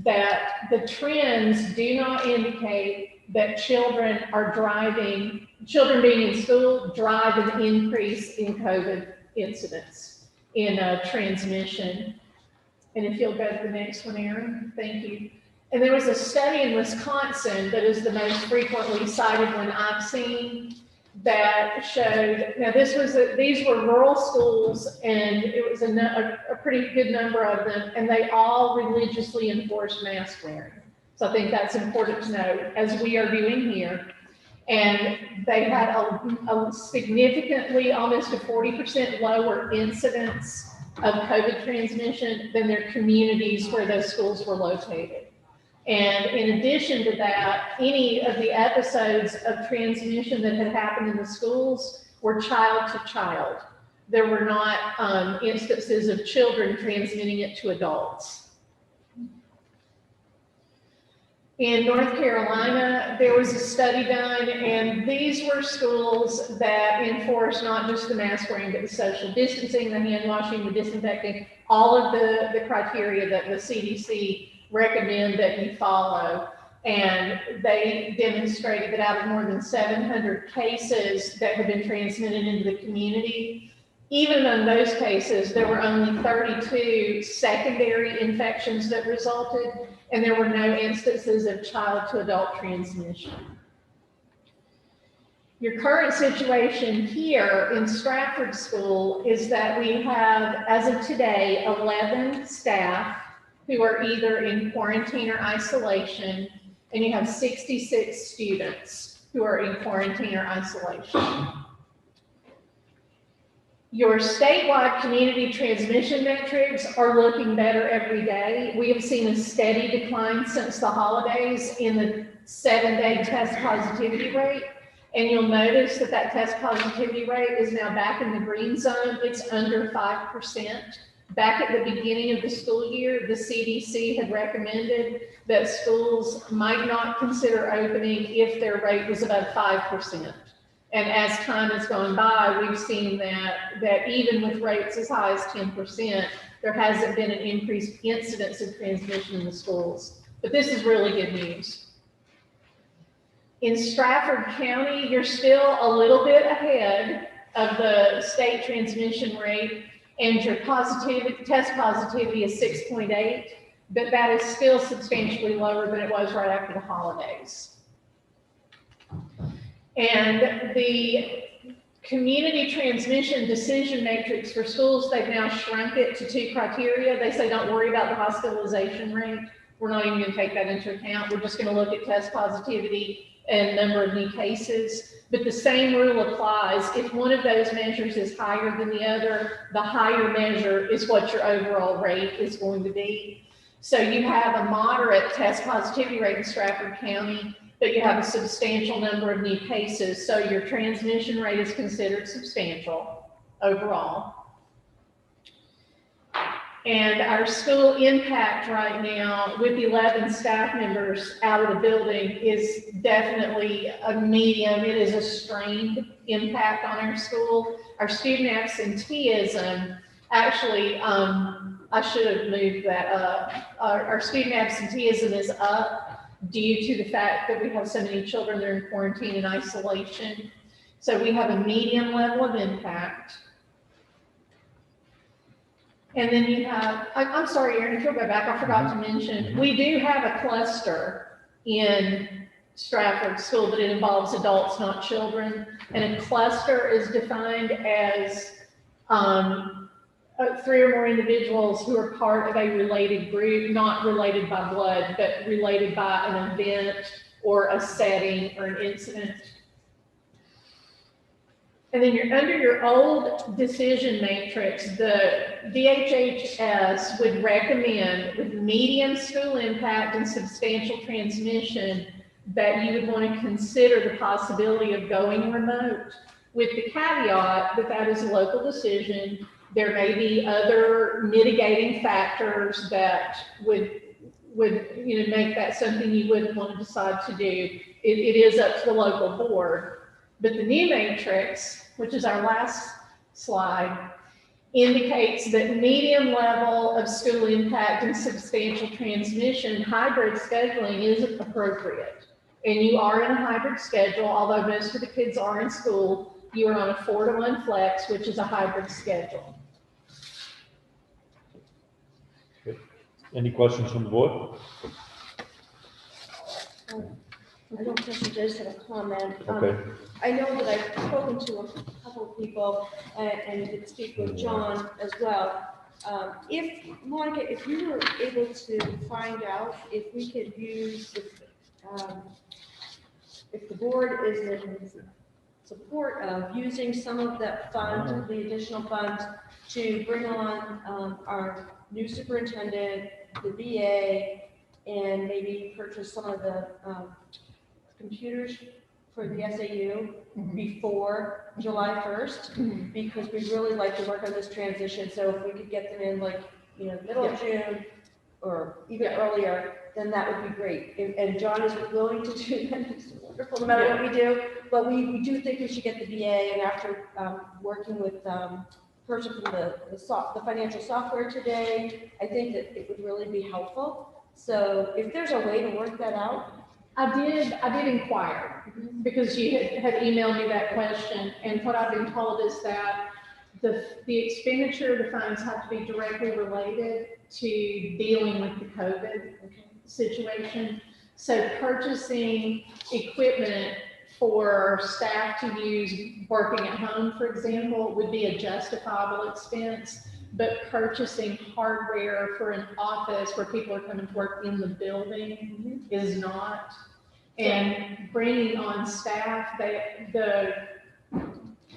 that the trends do not indicate that children being in school drive an increase in COVID incidents in transmission. And if you'll go to the next one, Erin, thank you. And there was a study in Wisconsin that is the most frequently cited one I've seen, that showed, now these were rural schools, and it was a pretty good number of them, and they all religiously enforced mask wearing. So I think that's important to note, as we are doing here. And they had a significantly, almost a 40% lower incidence of COVID transmission than their communities where those schools were located. And in addition to that, any of the episodes of transmission that had happened in the schools were child to child. There were not instances of children transmitting it to adults. In North Carolina, there was a study done, and these were schools that enforced not just the mask wearing, but the social distancing, the hand washing, the disinfecting, all of the criteria that the CDC recommend that you follow. And they demonstrated that out of more than 700 cases that have been transmitted into the community, even in those cases, there were only 32 secondary infections that resulted, and there were no instances of child to adult transmission. Your current situation here in Strafford School is that we have, as of today, 11 staff who are either in quarantine or isolation, and you have 66 students who are in quarantine or isolation. Your statewide community transmission metrics are looking better every day. We have seen a steady decline since the holidays in the 7-day test positivity rate. And you'll notice that that test positivity rate is now back in the green zone. It's under 5%. Back at the beginning of the school year, the CDC had recommended that schools might not consider opening if their rate was above 5%. And as time has gone by, we've seen that even with rates as high as 10%, there hasn't been an increased incidence of transmission in the schools. But this is really good news. In Strafford County, you're still a little bit ahead of the state transmission rate, and your test positivity is 6.8, but that is still substantially lower than it was right after the holidays. And the community transmission decision matrix for schools, they've now shrunk it to 2 criteria. They say, don't worry about the hospitalization rate. We're not even going to take that into account. We're just going to look at test positivity and number of new cases. But the same rule applies. If one of those measures is higher than the other, the higher measure is what your overall rate is going to be. So you have a moderate test positivity rate in Strafford County, but you have a substantial number of new cases. So your transmission rate is considered substantial overall. And our school impact right now with 11 staff members out of the building is definitely a medium. It is a strained impact on our school. Our student absenteeism, actually, I should have moved that up. Our student absenteeism is up due to the fact that we have so many children that are in quarantine and isolation. So we have a medium level of impact. And then you have, I'm sorry, Erin, if you'll go back, I forgot to mention, we do have a cluster in Strafford School, but it involves adults, not children. And a cluster is defined as 3 or more individuals who are part of a related group, not related by blood, but related by an event or a setting or an incident. And then under your old decision matrix, the DHHS would recommend with medium school impact and substantial transmission that you would want to consider the possibility of going remote, with the caveat that that is a local decision. There may be other mitigating factors that would make that something you wouldn't want to decide to do. It is up to the local board. But the new matrix, which is our last slide, indicates that medium level of school impact and substantial transmission, hybrid scheduling is appropriate. And you are in a hybrid schedule, although most of the kids are in school, you are on a 4-to-1 flex, which is a hybrid schedule. Any questions from the board? I don't think she does have a comment. Okay. I know that I've spoken to a couple of people and did speak with John as well. If, Monica, if you were able to find out if we could use, if the board is in support of using some of that fund, the additional funds, to bring on our new superintendent, the VA, and maybe purchase some of the computers for the SAU before July 1st, because we'd really like to work on this transition. So if we could get them in like, middle of June or even earlier, then that would be great. And John is willing to do that. He's wonderful no matter what we do. But we do think we should get the VA, and after working with person from the financial software today, I think that it would really be helpful. So if there's a way to work that out. I did inquire because you had emailed me that question, and what I've been told is that the expenditure of the funds have to be directly related to dealing with the COVID situation. So purchasing equipment for staff to use working at home, for example, would be a justifiable expense, but purchasing hardware for an office where people are coming to work in the building is not. And bringing on staff, the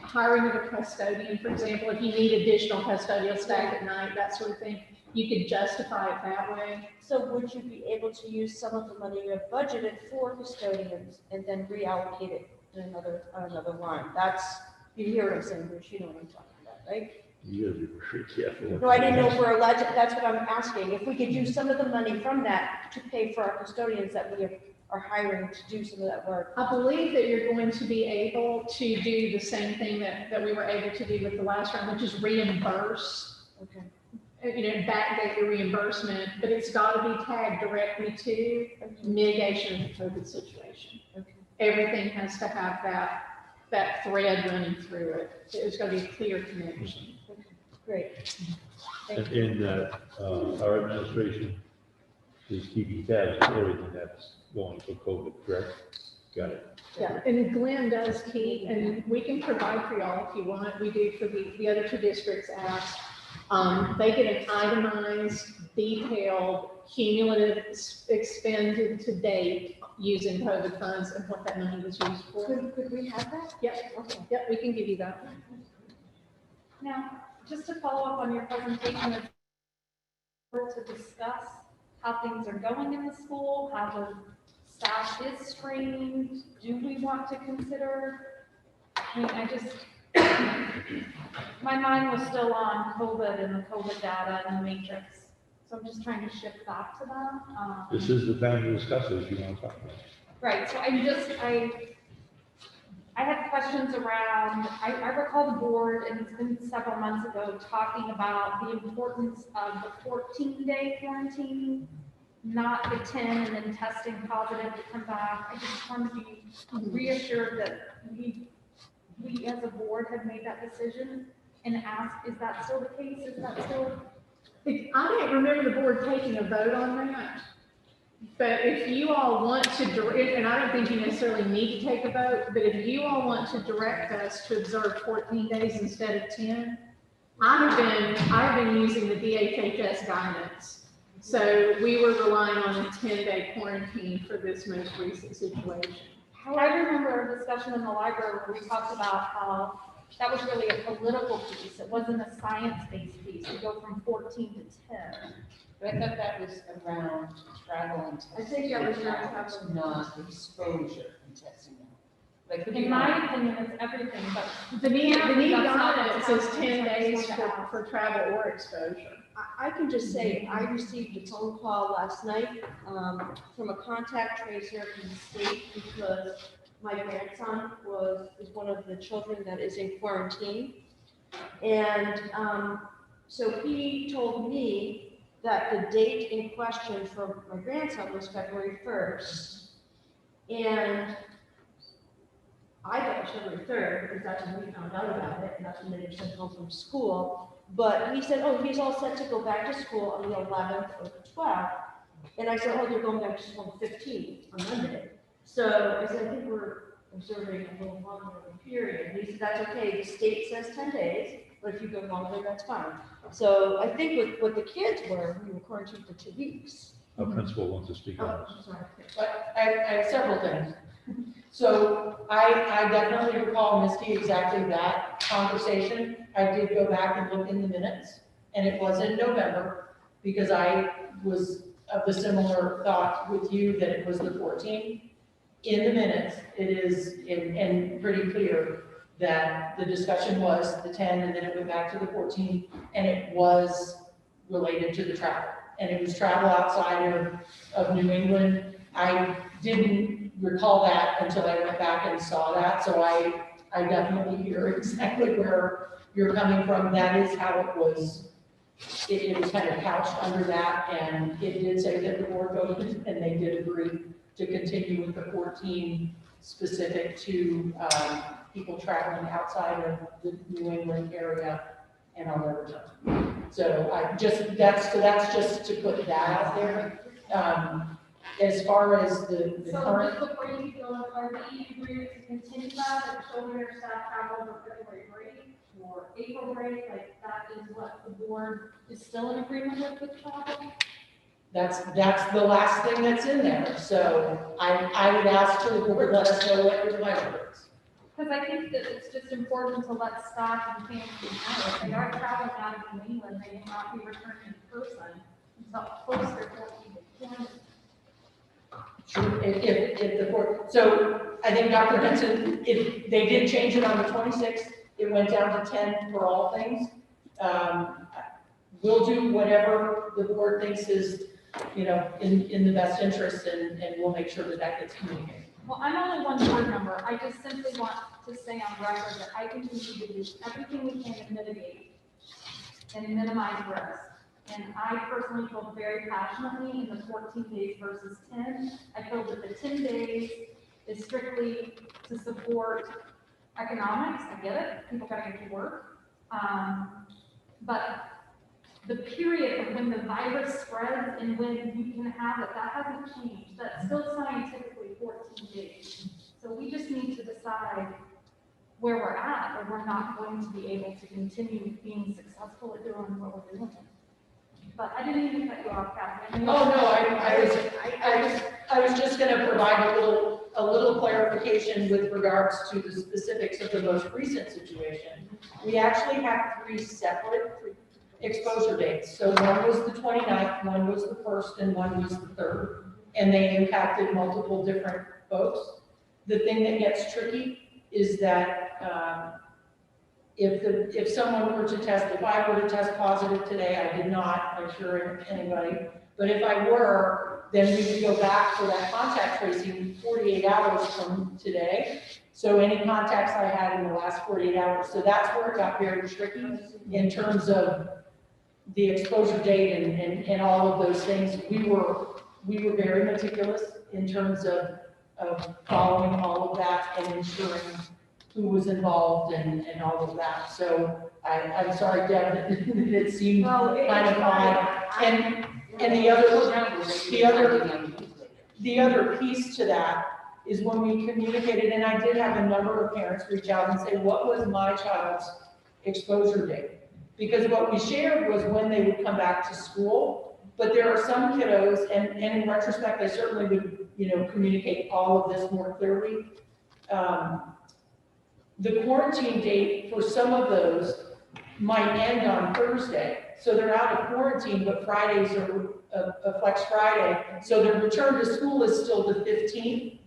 hiring of a custodian, for example, if you need additional custodial staff at night, that sort of thing, you could justify it that way. So would you be able to use some of the money you have budgeted for custodians and then reallocate it in another line? You hear what I'm saying, Bruce, you know what I'm talking about, right? You gotta be very careful. No, I didn't know if we're allowed to, that's what I'm asking. If we could use some of the money from that to pay for our custodians that we are hiring to do some of that work. I believe that you're going to be able to do the same thing that we were able to do with the last round, which is reimburse, Okay. Backdate your reimbursement, but it's got to be tagged directly to mitigation of the COVID situation. Okay. Everything has to have that thread running through it. There's got to be a clear connection. Great. And our administration is keeping tabs on everything that's going for COVID, correct? Got it. Yeah, and Glenn does keep, and we can provide for y'all if you want. We do for the other two districts asked. They get an itemized, detailed, cumulative expended to date using COVID funds and what that money was used for. Could we have that? Yep, Okay. yep, we can give you that. Now, just to follow up on your presentation, to discuss how things are going in the school, how the staff is trained, do we want to consider? I mean, my mind was still on COVID and the COVID data and the matrix, so I'm just trying to shift back to that. This is the time to discuss it if you want to talk about it. Right, so I had questions around, I recall the board, and it's been several months ago, talking about the importance of the 14-day quarantine, not the 10 and then testing positive to come back. I just want to be reassured that we as a board have made that decision and ask, is that still the case? Is that still? I don't remember the board taking a vote on that. But if you all want to, and I don't think you necessarily need to take a vote, but if you all want to direct us to observe 14 days instead of 10, I've been using the DHHS guidance. So we were relying on a 10-day quarantine for this most recent situation. I remember a discussion in the library where we talked about how that was really a political piece. It wasn't a science-based piece to go from 14 to 10. But I thought that was around travel and I testing. think that was around travel. Not exposure and testing. Like, In my opinion, it's everything, but The need Apparently that's not guidance what is the 10 town days is going to ask. for travel or exposure. I can just say, I received a phone call last night from a contact tracer from the state because my grandson is one of the children that is in quarantine. And so he told me that the date in question for my grandson was February 1st. And I thought it was February 3rd because that's when we found out about it and that's when they were sent home from school. But he said, oh, he's all set to go back to school on the 11th or the 12th. And I said, oh, they're going back to school on the 15th, on Monday. So I said, I think we're observing a little longer of a period. And he said, that's okay, the state says 10 days, but if you go longer, that's fine. So I think with the kids we were quarantined for 2 weeks. Our principal wants to speak on this. Sorry. But I have several things. So I definitely recall, Misty, exactly that conversation. I did go back and look in the minutes, and it was in November, because I was of the similar thought with you that it was the 14th. In the minutes, it is, and pretty clear that the discussion was the 10, and then it went back to the 14, and it was related to the travel. And it was travel outside of New England. I didn't recall that until I went back and saw that, so I definitely hear exactly where you're coming from. That is how it was. It was kind of couched under that, and it did say that the board voted, and they did agree to continue with the 14 specific to people traveling outside of the New England area and on their return. So that's just to put that out there. As far as the So current, just before you go, are we agreed to continue that, if children or staff travel over February break or April break, like that is what the board is still in agreement with travel? that's the last thing that's in there. So I would ask to the board, let us know what your pleasure is. Because I think that it's just important to let staff and families know, if they are traveling out of New England, they will not be returning in person until closer to 14 days. Sure, if the board, so I think Dr. Henson, if they did change it on the 26th, it went down to 10 for all things. We'll do whatever the board thinks is, in the best interest, and we'll make sure that that gets communicated. Well, I'm only one board member. I just simply want to say on record that I think we need to do everything we can to mitigate and minimize risk. And I personally feel very passionately in the 14 days versus 10. I feel that the 10 days is strictly to support economics. I get it. People gotta get to work. But the period of when the virus spreads and when you can have it, that hasn't changed. That's still scientifically 14 days. So we just need to decide where we're at, or we're not going to be able to continue being successful at doing what we're doing. But I didn't even cut you off, Kathy. Oh, no, I was just gonna provide a little clarification with regards to the specifics of the most recent situation. We actually have 3 separate exposure dates. So one was the 29th, one was the 1st, and one was the 3rd. And they impacted multiple different folks. The thing that gets tricky is that if someone were to test, if I were to test positive today, I did not assure anybody, but if I were, then we would go back for that contact tracing 48 hours from today. So any contacts I had in the last 48 hours. So that's where it got very tricky in terms of the exposure date and all of those things. We were very meticulous in terms of following all of that and ensuring who was involved and all of that. So I'm sorry, Deb, that it seemed kind of odd. And the other piece to that is when we communicated, and I did have a number of parents reach out and say, what was my child's exposure date? Because what we shared was when they would come back to school, but there are some kiddos, and in retrospect, I certainly would, communicate all of this more clearly. The quarantine date for some of those might end on Thursday. So they're out of quarantine, but Fridays are a flex Friday. So their return to school is still the 15th,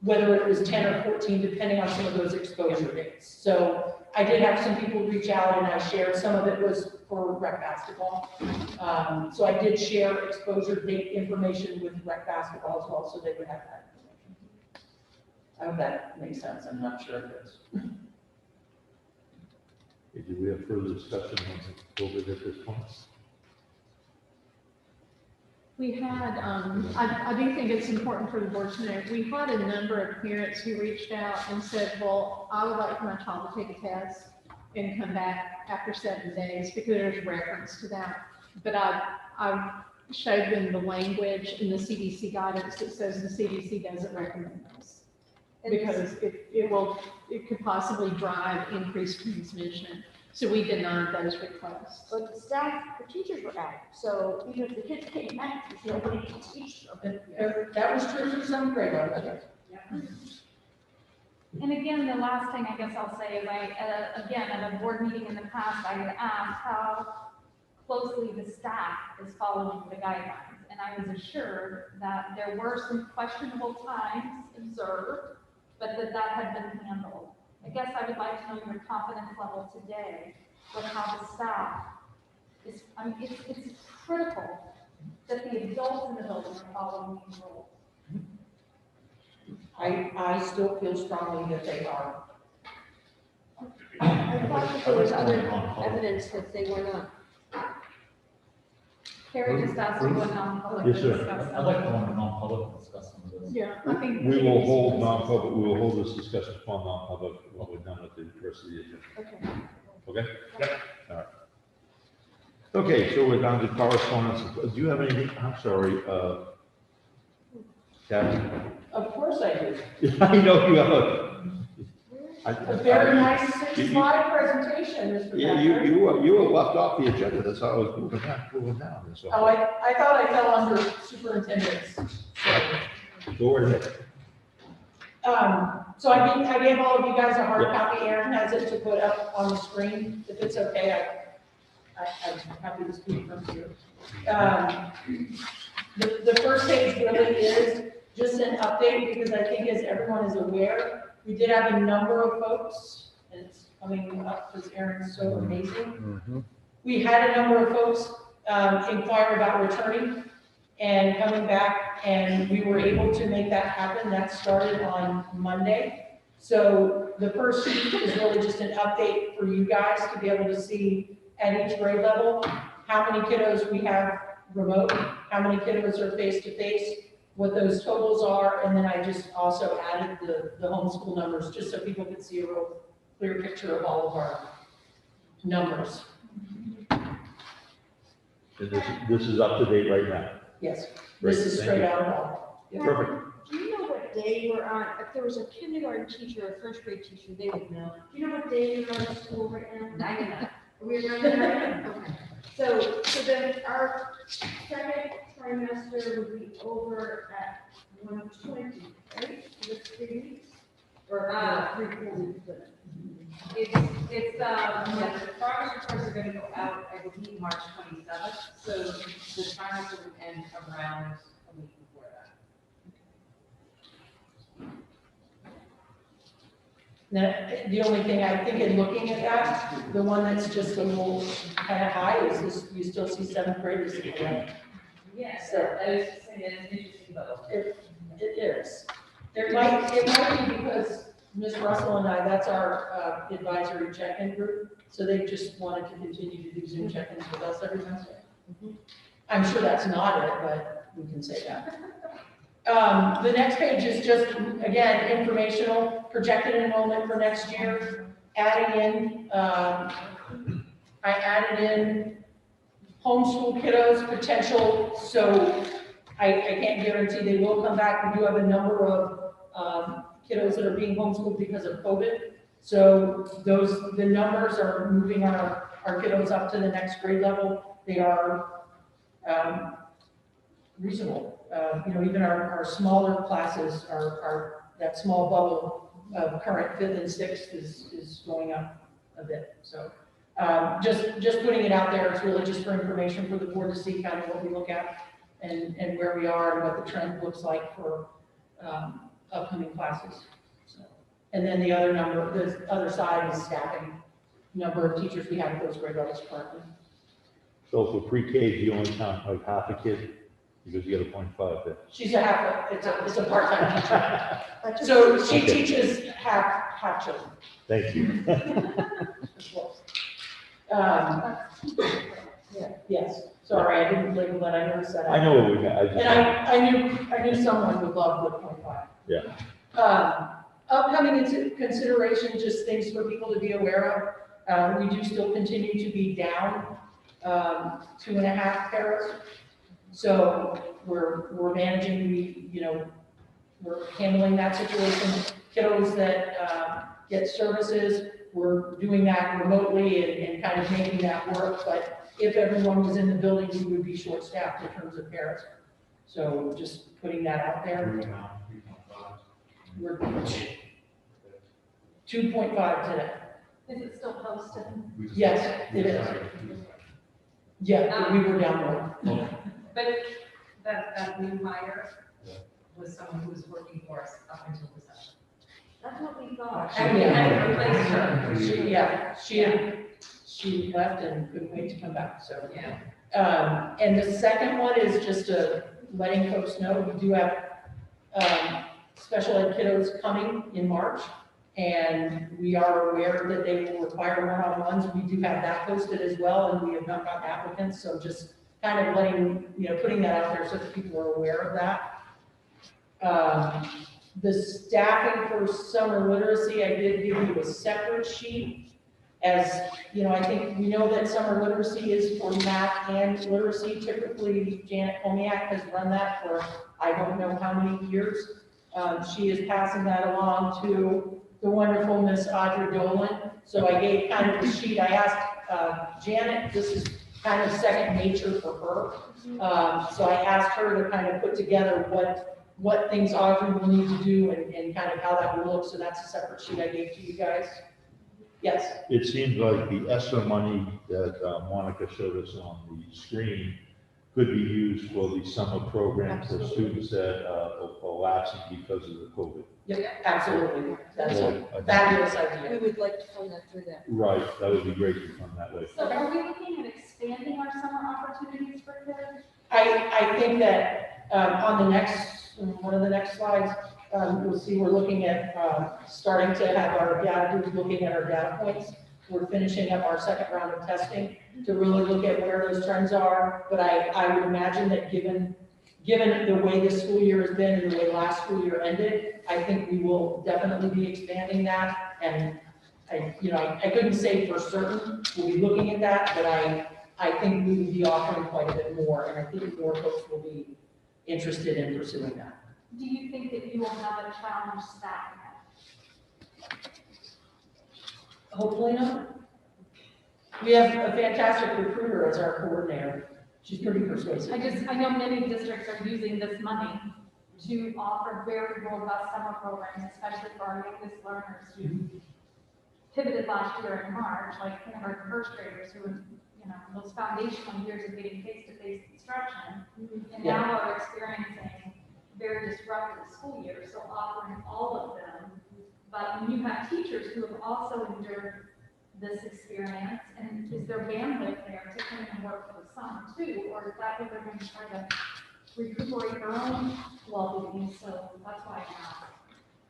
whether it was 10 or 14, depending on some of those exposure dates. So I did have some people reach out and I shared, some of it was for rec basketball. So I did share exposure date information with rec basketball as well, so they would have that. I hope that makes sense. I'm not sure if it does. Do we have further discussion on COVID at this point? We had, I do think it's important for the board to know, we had a number of parents who reached out and said, well, I would like my child to take a test and come back after 7 days, because there's reference to that. But I showed them the language in the CDC guidance that says the CDC doesn't recommend this. Because it could possibly drive increased transmission. So we denied those requests. But the staff, the teachers were out, so even if the kids came back, there's nobody to teach them. That was true for some grade levels. And again, the last thing I guess I'll say is again, at a board meeting in the past, I had asked how closely the staff is following the guidelines. And I was assured that there were some questionable times observed, but that had been handled. I guess I would like to know your confidence level today with how the staff is, it's critical that the adults in the building are following these rules. I still feel strongly that they are. I thought that there was other evidence that they were not. Carrie just asked to go non-public. Yes, to sir. discuss I'd them. like to go into non-public and discuss some of this. Yeah, I think. We will hold non-public, we will hold this discussion upon non-public when we're done with the rest of the agenda. Okay. Okay? All right. Okay, so we're down to correspondence. Do you have anything? I'm sorry, Kathy? Of course I do. I know you have A very nice 6-slide presentation, Mr. Yeah, Becker. you were left off the agenda, that's how I was moving down. So. Oh, I thought I fell under superintendent's. Go ahead. So I gave all of you guys a hard copy. Aaron has it to put up on the screen. If it's okay, I'm happy to speak from here. The first page really is just an update, because I think, as everyone is aware, we did have a number of folks, and it's coming up because Aaron's so amazing. We had a number of folks inquire about returning and coming back, and we were able to make that happen. That started on Monday. So the first sheet is really just an update for you guys to be able to see at each grade level, how many kiddos we have remote, how many kiddos are face-to-face, what those totals are, and then I just also added the homeschool numbers, just so people could see a real clear picture of all of our numbers. And this is up to date right now. Yes, Great, this is thank straight you. out of all. Perfect. Do you know what day you were on? If there was a kindergarten teacher or a first grade teacher, they would know. Do you know what day you're on in school right now? 99. We're 99? Okay. So then our second trimester would be over at 120, right? For the 3 weeks? Or 3 full weeks? It's, yeah, the progress reports are gonna go out, I believe, March 27th, so the trimester would end around a week before that. Now, the only thing I think in looking at that, the one that's just a little kind of high is this, you still see seventh graders in there. Yes, So- I was just saying, it's interesting, but. It is. It might be because Ms. Russell and I, that's our advisory check-in group, so they just wanted to continue to do Zoom check-ins with us every Wednesday. I'm sure that's not it, but we can say that. The next page is just, again, informational, projected enrollment for next year, adding in, I added in homeschool kiddos potential, so I can't guarantee they will come back. We do have a number of kiddos that are being homeschooled because of COVID. So the numbers are moving our kiddos up to the next grade level. They are reasonable. Even our smaller classes are that small bubble of current fifth and sixth is going up a bit. So just putting it out there, it's really just for information for the board to see kind of what we look at and where we are and what the trend looks like for upcoming classes. So, and then the other side is staffing, number of teachers we have at those grade levels currently. So for pre-K, you only count like half a kid, because you get a 0.5 there. She's it's a part-time teacher. So she Okay. teaches half children. Thank you. Yes, sorry, I didn't label that, I noticed that. I know what we got, I just. And I knew someone would love the 0.5. Yeah. Upcoming consideration, just things for people to be aware of. We do still continue to be down 2.5 paras. So we're managing, we're handling that situation. Kiddos that get services, we're doing that remotely and kind of making that work. But if everyone was in the building, we would be short-staffed in terms of paras. So just putting that out there. We're 2.5 today. Is it still posted? Yes, it is. Yeah, we were down more. But that new hire was someone who was working for us up until the session. That's what we thought. And we had to replace her. She left and couldn't wait to come back, so. Yeah. And the second one is just letting folks know, we do have special ed kiddos coming in March, and we are aware that they will require one-on-ones. We do have that posted as well, and we have not gotten applicants, so just kind of putting that out there so that people are aware of that. The staffing for summer literacy, I did give you a separate sheet. As, I think we know that summer literacy is for math and literacy. Typically, Janet Komiak has run that for I don't know how many years. She is passing that along to the wonderful Miss Audrey Dolan. So I gave kind of a sheet. I asked Janet, this is kind of second nature for her. So I asked her to kind of put together what things Audrey will need to do and kind of how that will look. So that's a separate sheet I gave to you guys. Yes. It seems like the ESSER money that Monica showed us on the screen could be used for the summer program for students that are lapsing because of the COVID. Yep, absolutely. That's Well, a fabulous We idea. would like to fund that through that. Right, that would be great to fund that way. So are we looking at expanding our summer opportunities for kids? I think that, on the next, one of the next slides, you'll see we're looking at, starting to have our data, we're looking at our data points. We're finishing up our second round of testing to really look at where those trends are. But I would imagine that given the way this school year has been and the way last school year ended, I think we will definitely be expanding that. And I couldn't say for certain we'll be looking at that, but I think we will be offering quite a bit more, and I think more folks will be interested in pursuing that. Do you think that you will have a challenge staff? Hopefully not. We have a fantastic recruiter as our coordinator. She's pretty persuasive. I know many districts are using this money to offer very robust summer programs, especially for our youngest learners who pivoted last year in March, like kindergarten first graders who were, those foundational years of getting face-to-face instruction, and now are experiencing very disruptive school years, so offering all of them. But when you have teachers who have also endured this experience, and is there bandwidth there to come and work for the summer too, or is that where they're going to try to recuperate their own well-being? So that's why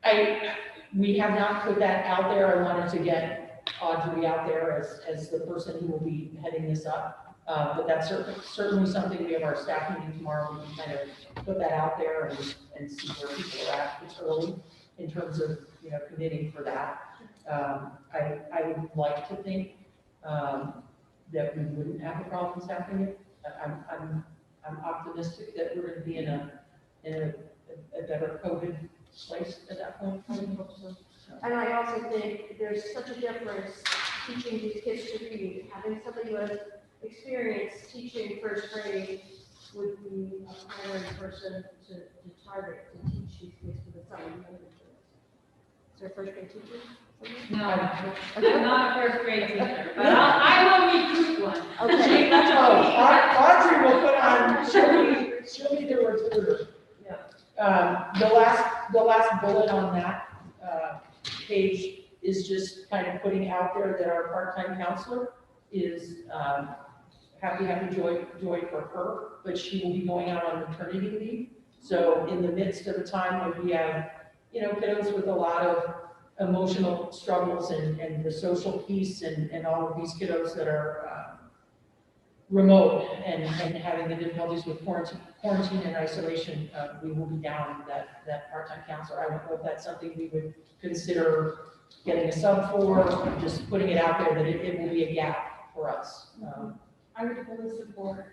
I asked. We have not put that out there. I wanted to get Audrey out there as the person who will be heading this up. But that's certainly something. We have our staff meeting tomorrow. We can kind of put that out there and see where people are at. It's early in terms of, committing for that. I would like to think that we wouldn't have a problem staffing it. I'm optimistic that we're going to be in a better COVID place at that point. And I also think there's such a difference teaching these kids to read, having somebody who has experience teaching first grade would be a primary person to target to teach these kids for the summer. Is there a first grade teacher? No, I'm not a first grade teacher, but I will recruit one. Okay, that's Audrey will put on, she'll be the recruiter. Yeah. The last bullet on that page is just kind of putting out there that our part-time counselor is happy joy for her, but she will be going out on maternity leave. So in the midst of a time when we have, kiddos with a lot of emotional struggles and the social piece and all of these kiddos that are remote and having the difficulties with quarantine and isolation, we will be down that part-time counselor. I don't know if that's something we would consider getting a sub for, just putting it out there that it will be a gap for us. I would fully support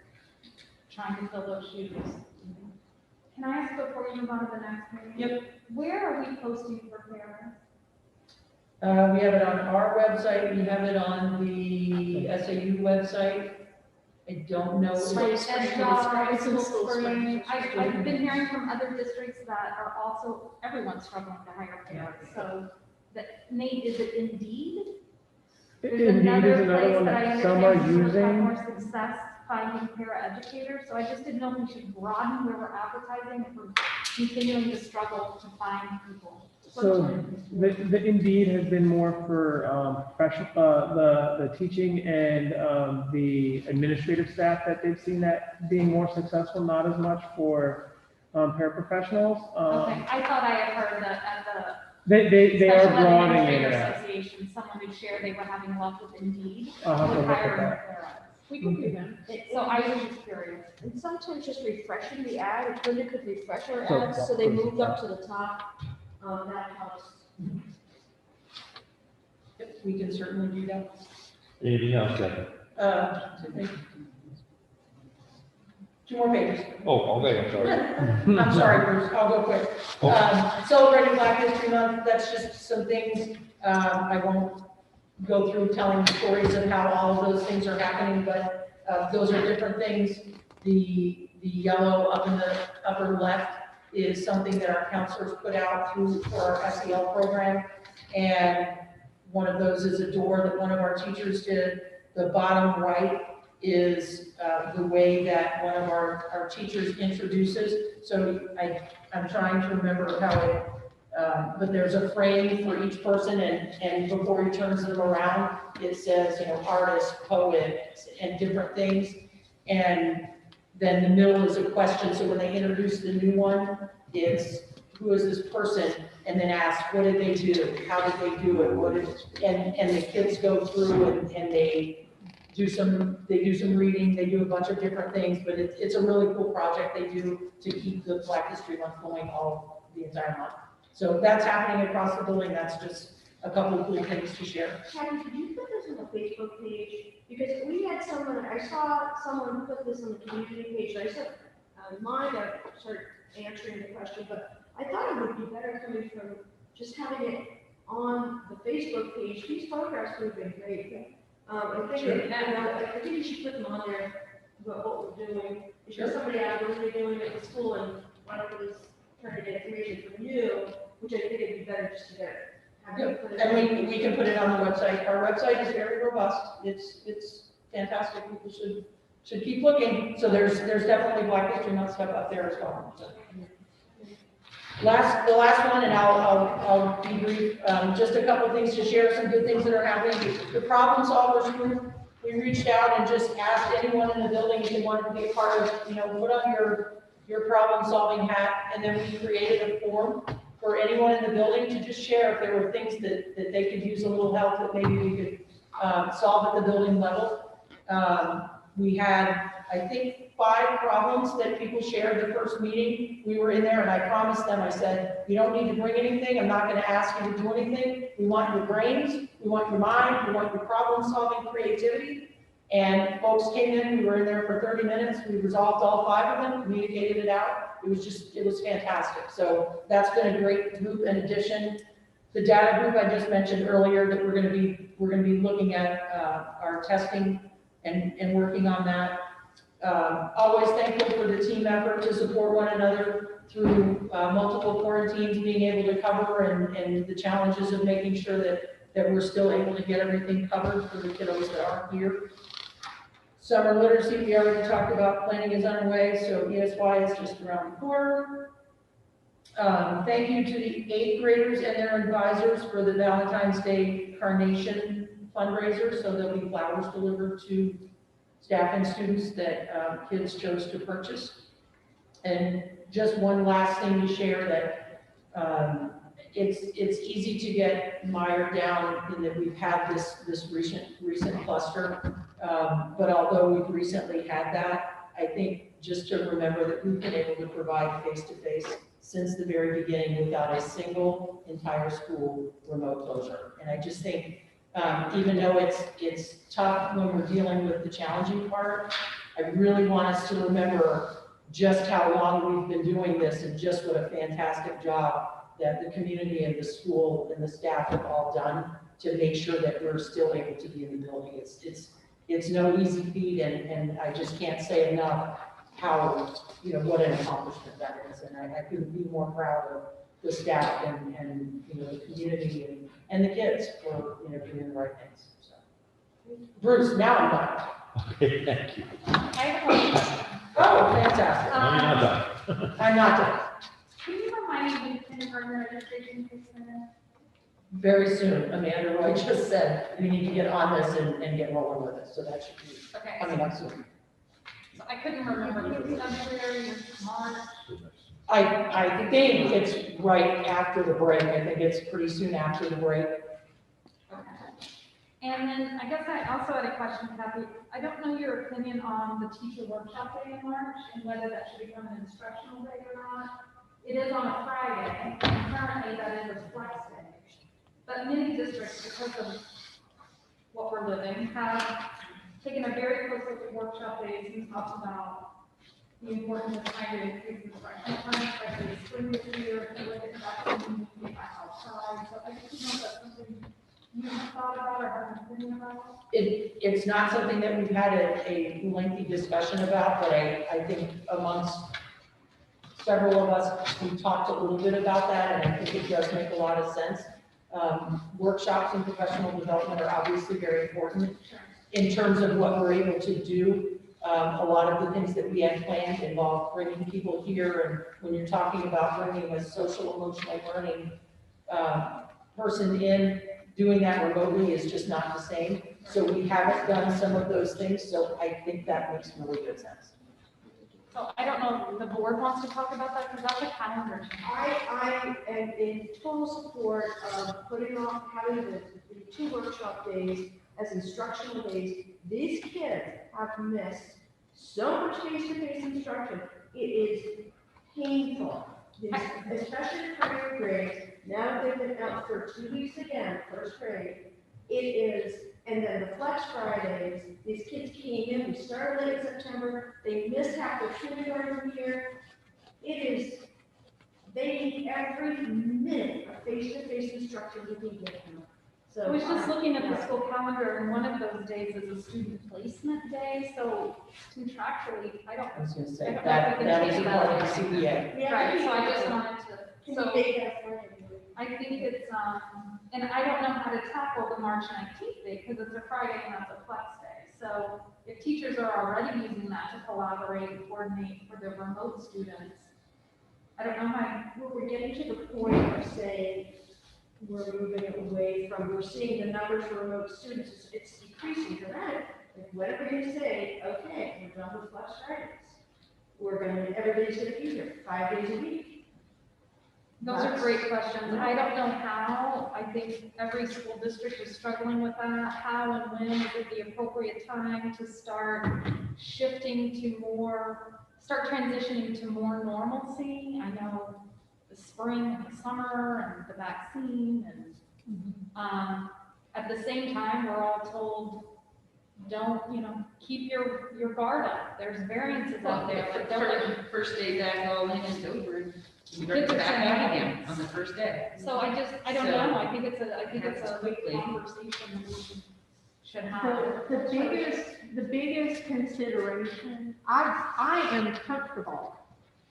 trying to fill those shoes. Can I ask before we move on to the next page? Yep. Where are we posting for parents? We have it on our website, we have it on the SAU website. I don't know. I've been hearing from other districts that are also, everyone's struggling to hire parents, so that, Nate, is it Indeed? There's Indeed is another place one that I that some are understand has had using. more success finding paraeducators, so I just didn't know if we should broaden where we're advertising, if we're continuing to struggle to find people. So the Indeed has been more for professional, the teaching and the administrative staff that they've seen that being more successful, not as much for paraprofessionals. Okay, I thought I had heard that at the They are Special broadening Administrator it out. Association, someone would share they were having luck with Indeed. I'll have to with look at hiring that. parents. We can do that. So I was just curious. And sometimes just refreshing the ad, if Linda could refresh our So ads, so they moved up to the top, that helps. Yep, we can certainly do that. Anything else, Kevin? 2 more pages. Oh, okay, I'm sorry. I'm sorry, Bruce, I'll go quick. Celebrating Black History Month, that's just some things, I won't go through telling the stories of how all of those things are happening, but those are different things. The yellow up in the upper left is something that our counselors put out for our SEL program. And one of those is a door that one of our teachers did. The bottom right is the way that one of our teachers introduces. So I'm trying to remember how But there's a frame for each person, and before he turns them around, it says, artist, poet, and different things. And then the middle is a question, so when they introduce the new one, it's, who is this person? And then ask, what did they do? How did they do it? And the kids go through and they do some reading, they do a bunch of different things, but it's a really cool project they do to keep the Black History Month going the entire month. So that's happening across the building. That's just a couple of cool things to share. Kathy, could you put this on the Facebook page? Because I saw someone put this on the community page, and I said, mine, I started answering the question, but I thought it would be better coming from just having it on the Facebook page. These photographs would have been great. I think, I think you should put them on there, what we're doing. It's just somebody out there really doing it at the school, and one of them is trying to get information from you, which I think it'd be better just to get. And we can put it on the website. Our website is very robust. It's fantastic. People should keep looking. So there's definitely Black History Month stuff up there as well. So. The last one, and I'll be brief. Just a couple things to share. Some good things that are happening. The Problem Solvers group. We reached out and just asked anyone in the building if they wanted to be a part of. Put on your problem solving hat, and then we created a form for anyone in the building to just share if there were things that they could use a little help that maybe we could solve at the building level. We had, I think, 5 problems that people shared the first meeting. We were in there and I promised them, I said, you don't need to bring anything. I'm not going to ask you to do anything. We want your brains. We want your mind. We want your problem solving creativity. And folks came in, we were in there for 30 minutes. We resolved all 5 of them, communicated it out. It was fantastic. So that's been a great group in addition. The data group I just mentioned earlier that we're going to be looking at our testing and working on that. Always thankful for the team effort to support one another through multiple quarantines, being able to cover and the challenges of making sure that we're still able to get everything covered for the kiddos that aren't here. Summer literacy, we already talked about. Planning is underway, so ESY is just around the corner. Thank you to the 8th graders and their advisors for the Valentine's Day Carnation fundraiser. So there'll be flowers delivered to staff and students that kids chose to purchase. And just one last thing to share that it's easy to get mired down in that we've had this recent cluster. But although we've recently had that, I think just to remember that we've been able to provide face-to-face since the very beginning without a single entire school remote closure. And I just think, even though it's tough when we're dealing with the challenging part, I really want us to remember just how long we've been doing this and just what a fantastic job that the community and the school and the staff have all done to make sure that we're still able to be in the building. It's no easy feat, and I just can't say enough how, what an accomplishment that is. And I couldn't be more proud of the staff and the community and the kids for, doing the right things. So. Bruce, now I'm done. Okay, thank you. I have a question. Oh, fantastic. No, you're not done. I'm not done. Can you remind me when kindergarten registration takes minutes? Very soon, Amanda Roy just said, we need to get on this and get rolling with it. So that should be Okay. coming up soon. So I couldn't remember, if it was February or March. I think it's right after the break. I think it's pretty soon after the break. Okay. And then I guess I also had a question, Kathy. I don't know your opinion on the teacher workshop day in March and whether that should become an instructional day or not. It is on a Friday, and currently that is a flex day. But many districts, because of what we're living, have taken a very close look at workshop days and talked about the importance of trying to increase instructional time, especially spring this year, if you look at vaccine, outside. So I just know that's something you have thought about or have an opinion about. It's not something that we've had a lengthy discussion about, but I think amongst several of us, we talked a little bit about that, and I think it does make a lot of sense. Workshops and professional development are obviously very important in terms of what we're able to do. A lot of the things that we had planned involve bringing people here, and when you're talking about bringing a social emotional learning person in, doing that remotely is just not the same. So we haven't done some of those things, so I think that makes really good sense. So I don't know if the board wants to talk about that, because that's a calendar change. I am in total support of putting off having the 2 workshop days as instructional days. These kids have missed so much face-to-face instruction. It is painful, especially in higher grades. Now they've been out for 2 weeks again, first grade. It is, and then the Flex Fridays, these kids came in, we started late in September, they missed half their kindergarten year. It is, they need every minute of face-to-face instruction we can give them. So I was just looking at the school calendar, and one of those days is a student placement day, so contractually, I don't. I was gonna I say, don't know if that, we can that change is that. part of the CBA. Yeah, Right, so I just wanted can to, you so make that for me? I think it's, and I don't know how to tackle the March 19th day, because it's a Friday and that's a flex day. So if teachers are already using that to collaborate and coordinate for their remote students, I don't know how, Well, we're getting to the point of saying, we're moving away from, we're seeing the numbers for remote students, it's decreasing dramatically. Like, whatever you say, okay, we're done with Flex Fridays. We're gonna, everybody's gonna be here 5 days a week. those are great questions. I don't know how. I think every school district is struggling with that. How and when is it the appropriate time to start shifting to more, start transitioning to more normalcy? I know the spring and the summer and the vaccine and, at the same time, we're all told, don't, keep your guard up. There's variances out there. Like, don't, First day back, all in is over. We Kids are are back saying out that. again on the first day. so I don't So- know. I think it's a Quickly. conversation that we should have. The biggest consideration, I am comfortable.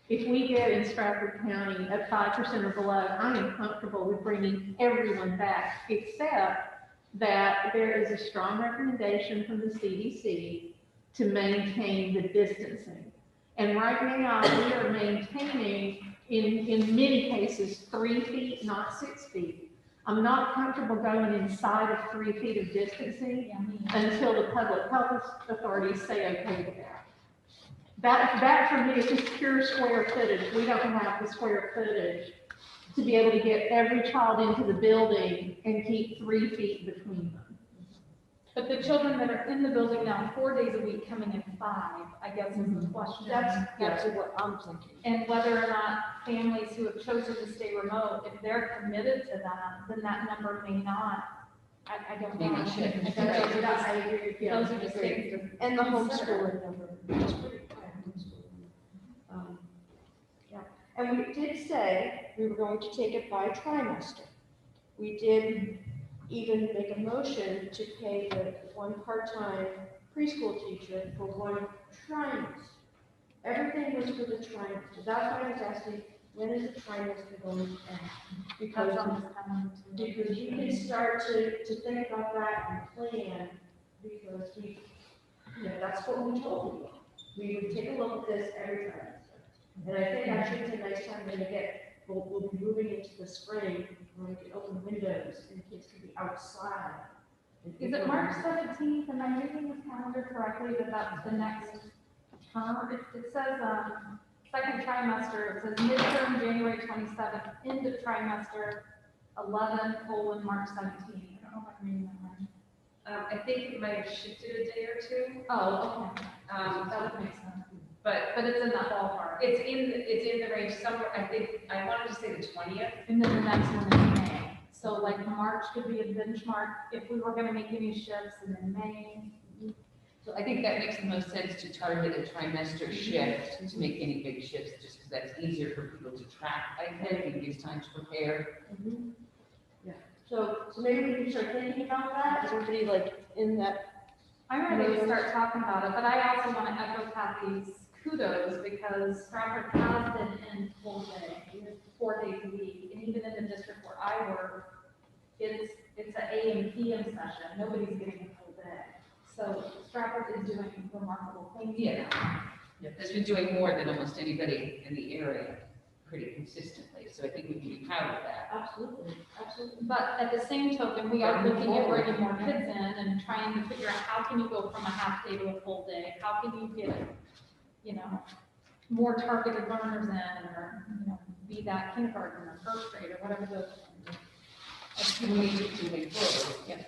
If we get in Strafford County at 5% or below, I am comfortable with bringing everyone back, except that there is a strong recommendation from the CDC to maintain the distancing. And right now, we are maintaining, in many cases, 3 feet, not 6 feet. I'm not comfortable going inside of 3 feet of distancing Yeah, me. until the public health authorities say okay with that. That for me is just pure square footage. We don't have the square footage to be able to get every child into the building and keep 3 feet between them. But the children that are in the building now, 4 days a week, coming in 5, I guess is the question. That's what I'm thinking. And whether or not families who have chosen to stay remote, if they're committed to that, then that number may not, I don't know. Maybe shift. I think those are just- I agree with you. Those are just things to And the consider. homeschooling number, which is pretty high, homeschooling. Yeah, and we did say we were going to take it by trimester. We did even make a motion to pay the one part-time preschool teacher for 1 trimester. Everything was for the trimester. That's why I was asking, when is the trimester going to end? Because That's on this calendar too. because you can start to think about that and plan, because that's what we told you. We would take a look at this every time. And I think actually it's a nice time to get, we'll be moving into the spring, when we can open windows and kids can be outside. Is it March 17th, am I reading this calendar correctly, that that's the next term? It says, second trimester, it says midterm, January 27th, end of trimester, 11:March 17th. I don't know if I'm reading that right. I think it might have shifted a day or two, Oh, okay, that would make sense. but But it's in that ballpark. it's in the range somewhere, I think, I wanted to say the 20th. And then the next one is May. So like March could be a benchmark if we were gonna make any shifts, and then May. So I think that makes the most sense to target a trimester shift to make any big shifts, just because that's easier for people to track. I think it gives time to prepare. Yeah, so maybe we can start thinking about that, is everybody like in that? I'm ready to start talking about it, but I also want to echo Kathy's kudos, because Strafford has been in full day, 4 days a week, and even in the district where I work, it's an AM PM session, nobody's getting a full day. So Strafford is doing remarkable things. Yeah. Has been doing more than almost anybody in the area. pretty consistently, so I think we can be proud of that. Absolutely, absolutely. But at the same token, we are looking at bringing more kids in and trying to figure out how can you go from a half day to a full day? How can you get, you know, more targeted learners in, or, you know, be that kindergarten or first grade or whatever the. We need to move forward, yeah.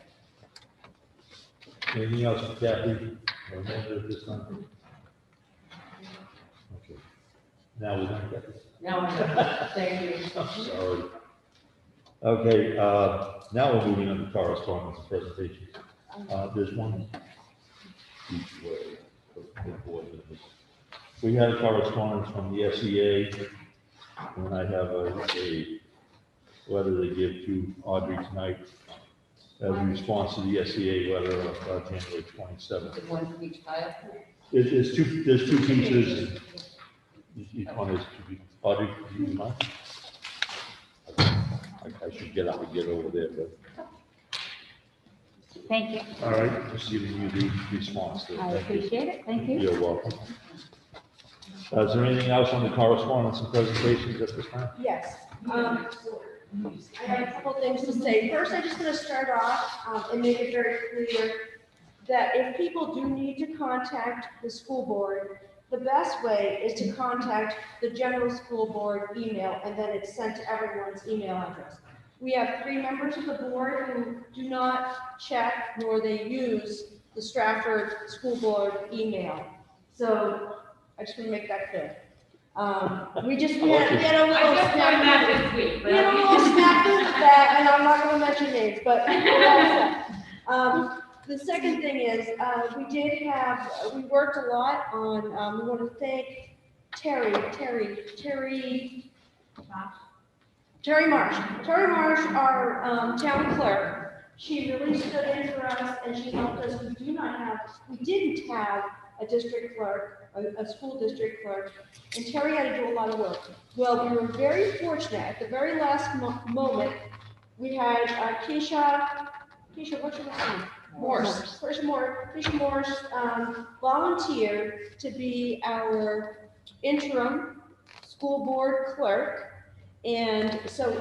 Anything else, Kathy? Or Amanda at this time? Okay. Now we're done, Kathy. Now, I'm done. Thank you. I'm sorry. Okay, now we're moving on to correspondence and presentations. There's one each way. for the board members. We had a correspondence from the SEA, and I have a letter to give to Audrey tonight as a response to the SEA letter of January 27th. Is it one from each file? There's two pieces. Each one is to be, Audrey, do you mind? I should get up and get over there, but. Thank you. All right, just giving you the response. There. I Thank you. appreciate it. Thank you. You're welcome. Is there anything else on the correspondence and presentations at this time? Yes. I have a couple things to say. First, I just want to start off and make it very clear that if people do need to contact the school board, the best way is to contact the general school board email, and then it's sent to everyone's email address. We have 3 members of the board who do not check nor they use the Strafford School Board email. So I just want to make that clear. We had a little I just learned that snafu. this week, We had a little snafu with that, and I'm not going to mention names, but the second thing is, we worked a lot on, we want to thank Terry Marsh. Terry Marsh, our town clerk. She really stood in for us and she helped us. We didn't have a district clerk, a school district clerk, and Terry had to do a lot of work. Well, we were very fortunate. At the very last moment, we had Keisha, what's your name? Morse. Keisha Morse volunteered to be our interim school board clerk. And so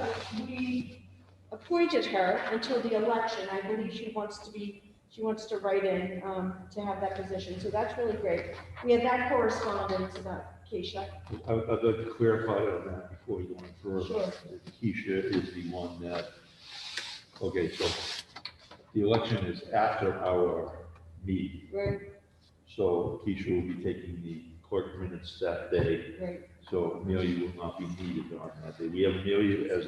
we appointed her until the election. I believe she wants to write in to have that position. So that's really great. We had that correspondence about Keisha. I'd like to clarify on that before we go any further. Sure. Keisha is the one that, okay, so the election is after our meeting. Right, So Keisha will be taking the clerk minutes that day. right. So Amelia will not be needed on that day. We have Amelia as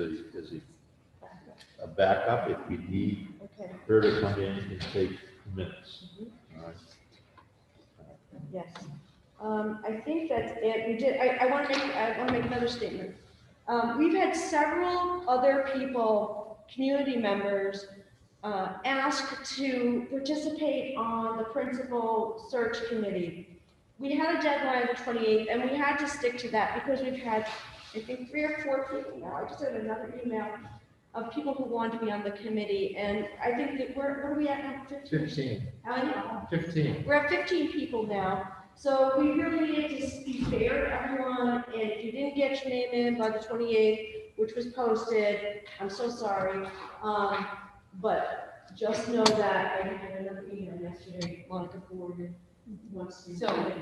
a backup if we need Okay, her to come in and take minutes. All right. yes. I think that's it. I want to make another statement. We've had several other people, community members, ask to participate on the principal search committee. We had a deadline of the 28th, and we had to stick to that because we've had, I think, 3 or 4 people now. I just had another email of people who want to be on the committee, and I think that what are we at now? 15. How many? 15. We're at 15 people now. So we really need to be fair to everyone, and if you didn't get your name in by the 28th, which was posted, I'm so sorry. But just know that I had another email yesterday, Monica Gordon wants to. So,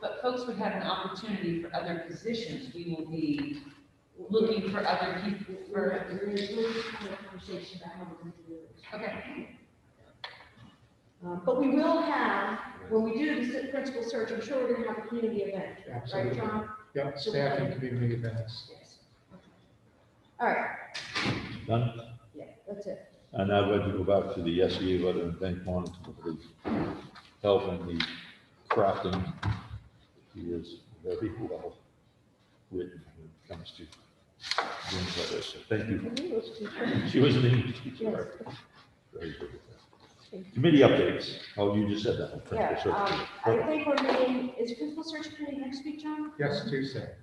but folks would have an opportunity for other positions. We will be looking for other people for. There's a little conversation about how we're going to do this. Okay. But we will have, when we do the principal search, I'm sure we're going to have a community event, right, Absolutely. John? Yep, staffing community events. Yes. All right, Done? yeah, that's it. And I'd like to go back to the SEA letter and thank Monica for the help in the crafting. She is very well written when it comes to doing letters. So thank you. She was an English teacher, right? Very good at that. Committee updates. Oh, you just said that. Yeah, Principal search. I think we're meeting, is principal search committee next week, John? Yes, Tuesday,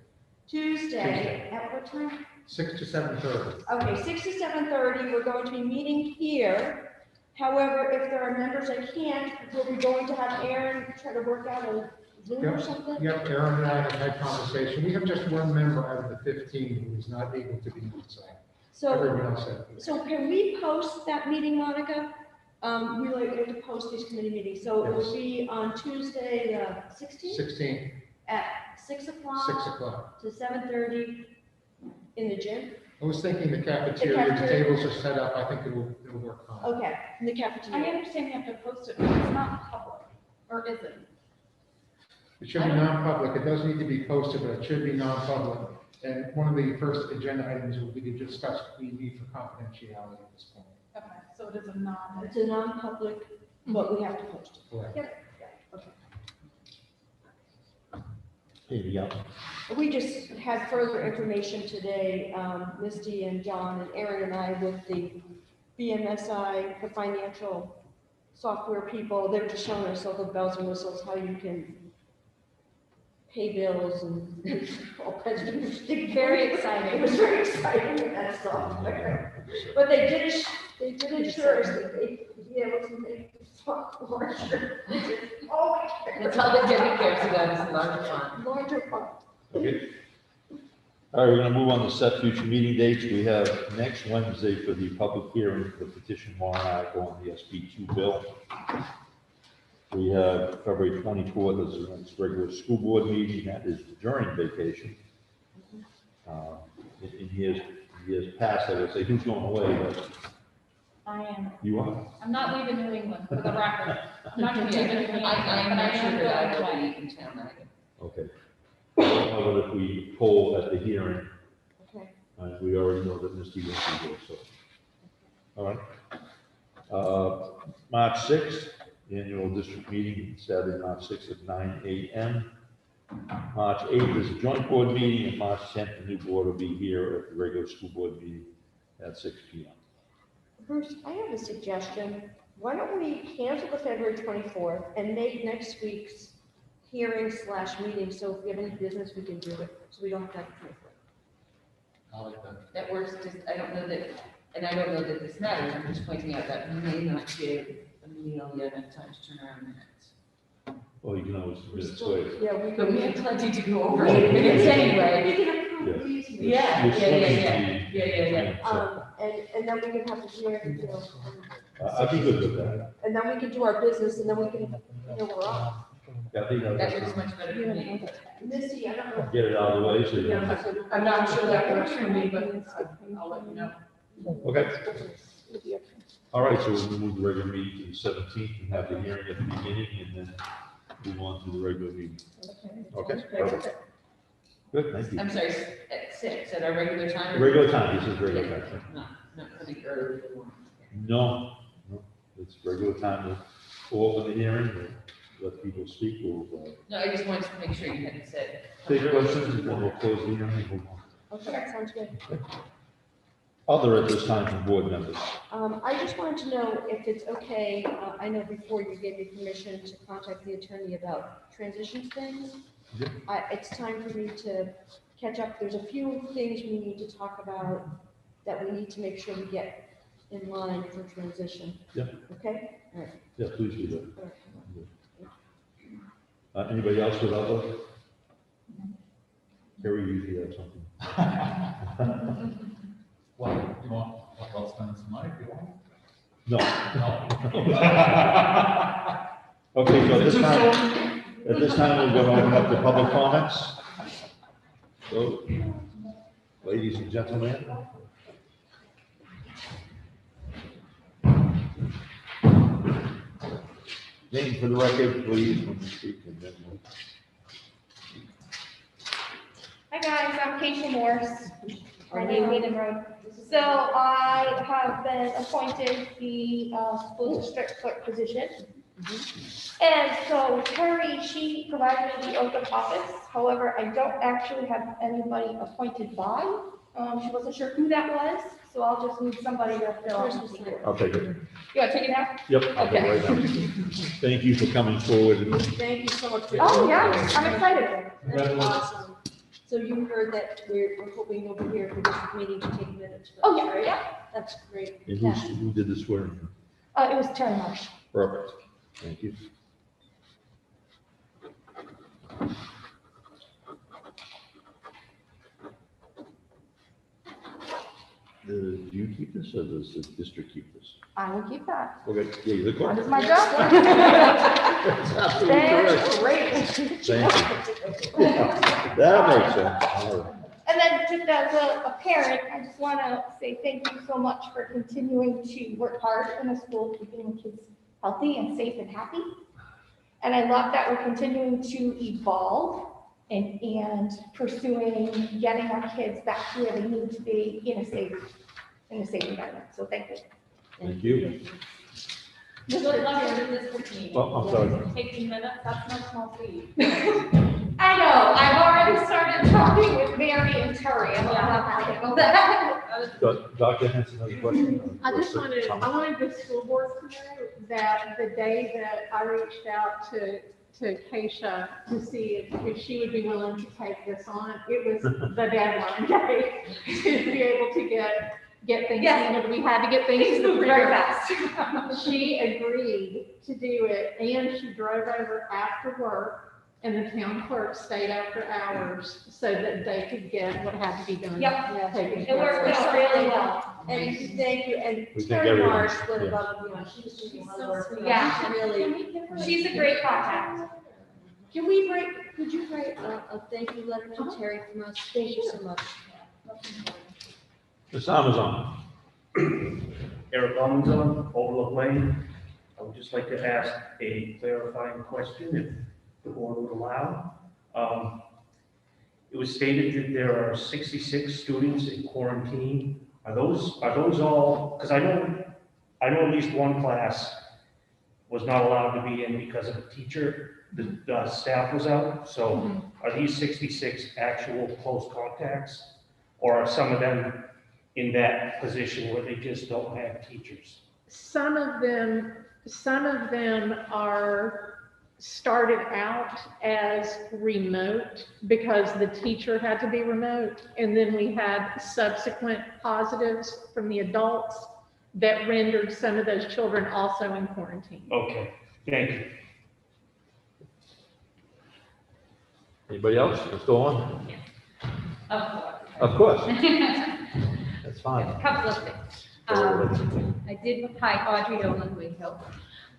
Tuesday, at what time? 6 to 7:30. Okay, 6 to 7:30, we're going to be meeting here. However, if there are members that can't, we'll be going to have Aaron try to work out a Zoom or something? Yep, Aaron and I have had conversation. We have just one member out of the 15 who is not able to be on site. So, Everyone else said. so can we post that meeting, Monica? We like to post these committee meetings, so it will be on Tuesday, the 16th 16, at 6 o'clock. 6 o'clock. To 7:30 in the gym. I was thinking the cafeteria, the cafeteria. tables are set up. I think it'll work fine. Okay, in the I cafeteria. understand you have to post it, but it's not public, or is it? It should be non-public. It does need to be posted, but it should be non-public. And one of the first agenda items will be to discuss the need for confidentiality at this point. Okay, so it is a non. It's a non-public, but we have to post it. Correct. Anything else? We just had further information today, Misty and John and Aaron and I with the BMSI, the financial software people, they're just showing us all the bells and whistles, how you can pay bills and all kinds of interesting. Very exciting. It was very exciting, that software. But they did assure us that they be able to make software. Oh, That's all that Debbie cares about is larger font. larger font. Okay. All right, we're gonna move on to set future meeting dates. We have next Wednesday for the public hearing for the petition warrant article on the SB2 bill. We have February 24th as the next regular school board meeting. That is during vacation. In years past, I would say, who's going away, but I am. you are. I'm not leaving New England, for the record. I'm not gonna be Yeah, leaving New England, I'm but I not sure am that I going will away. be in town either. Okay. I don't know if we poll at the hearing, Okay. we already know that Misty won't be here, so. All right. March 6th, annual district meeting, Saturday, March 6th at 9 a.m. March 8th is a joint board meeting, and March 10th, the new board will be here at the regular school board meeting at 6 p.m. Bruce, I have a suggestion. Why don't we cancel the February 24th and make next week's hearing/meeting, so if we have any business, we can do it, so we don't have to have the 24th. I like that. That works, just, I don't know that, and I don't know that this matters, I'm just pointing out that we may not give a meeting yet enough time to turn around minutes. Well, you can always We're miss still- later. Yeah, we But we can. have plenty to go over 8 minutes anyway. We can approve these. minutes. Yeah, We're switching yeah. And then we can have the hearing, you know, I'd be good with that. and then we can do our business, and then we can, you know, we're off. Yeah, I think That that's, works much better for me. Misty, I don't know. get it out of the way, so you don't. I'm not sure that works for me, but I'll let you know. Okay. All right, so we'll move the regular meeting to the 17th and have the hearing at the beginning and then move on to the regular meeting. Okay, perfect. Good, thank you. I'm sorry, at 6, at our regular time? Regular time, this is regular time. Not coming early. No, it's regular time to open the hearing, and let people speak, we'll No, I just wanted to make sure you hadn't said. take questions and then we'll close the hearing and move on. Okay, that sounds good. Other at this time from board members. I just wanted to know if it's okay, I know before you gave me permission to contact the attorney about transition things. Yeah. It's time for me to catch up. There's a few things we need to talk about that we need to make sure we get in line for transition. Yeah. Okay? All right. Yeah, please do that. All right. Anybody else with other? Harry usually has something. Well, you want, I'll spend some money if you want. No. No. Okay, so at this time, we're going to open up the public comments. So, ladies and gentlemen. Name for the record, please, when you speak, and then we'll. Hi guys, I'm Keisha Morse, my name is Road. So I have been appointed the school district clerk position. And so Terry, she provided me the oath of office. However, I don't actually have anybody appointed by. She wasn't sure who that was, so I'll just need somebody to fill out the paper. I'll take it. You want to take it now? Yep, I'll take it right now. Thank you for coming forward. Thank you so much for. Oh, yeah, I'm excited. That's awesome. So you heard that we're hoping you'll be here for this meeting to take minutes. for Oh, us, yeah, right? yeah. That's great. And Yeah. who did the swearing? It was Terry Marsh. Perfect. Thank you. Do you keep this or does the district keep this? I will keep that. Okay, yeah, you're the That clerk. is my job. That's absolutely That's correct. great. Thank you. That makes sense. All right. And then just as a parent, I just want to say thank you so much for continuing to work hard in the school, keeping the kids healthy and safe and happy. And I love that we're continuing to evolve and pursuing getting our kids back to where they need to be in a safe environment. So thank you. Thank you. Good luck with this meeting. Oh, I'm sorry. Taking minutes, that's no small feat. I know, I've already started talking with Mary and Terry about how to handle that. Dr. Henson has a question? I wanted the school board to know that the day that I reached out to Keisha to see if she would be willing to take this on, it was the deadline day to be able to get things, Yes. we had to get things to the Moved very printer. fast. She agreed to do it, and she drove over after work, and the town clerk stayed after hours so that they could get what had to be done. Yep. taken It care worked of. out really well. And thank you, and We thank Terry everyone. Marsh went Yeah. above and beyond, she was doing a lot of work. for us. Yeah. Really. She's a great contact. Could you write a thank you letter to Terry from us? Thank you so much. Ms. Amazon. Eric Almanzon, Overlook Lane. I would just like to ask a clarifying question, if the board would allow. It was stated that there are 66 students in quarantine. Are those all, because I know at least one class was not allowed to be in because of a teacher, the staff was out. So are these 66 actual close contacts? Or are some of them in that position where they just don't have teachers? Some of them are started out as remote because the teacher had to be remote. And then we had subsequent positives from the adults that rendered some of those children also in quarantine. Okay, thank you. Anybody else? Let's go on. Of course. Of course. That's fine. A couple of things. Hi, Audrey Olin, Wakefield.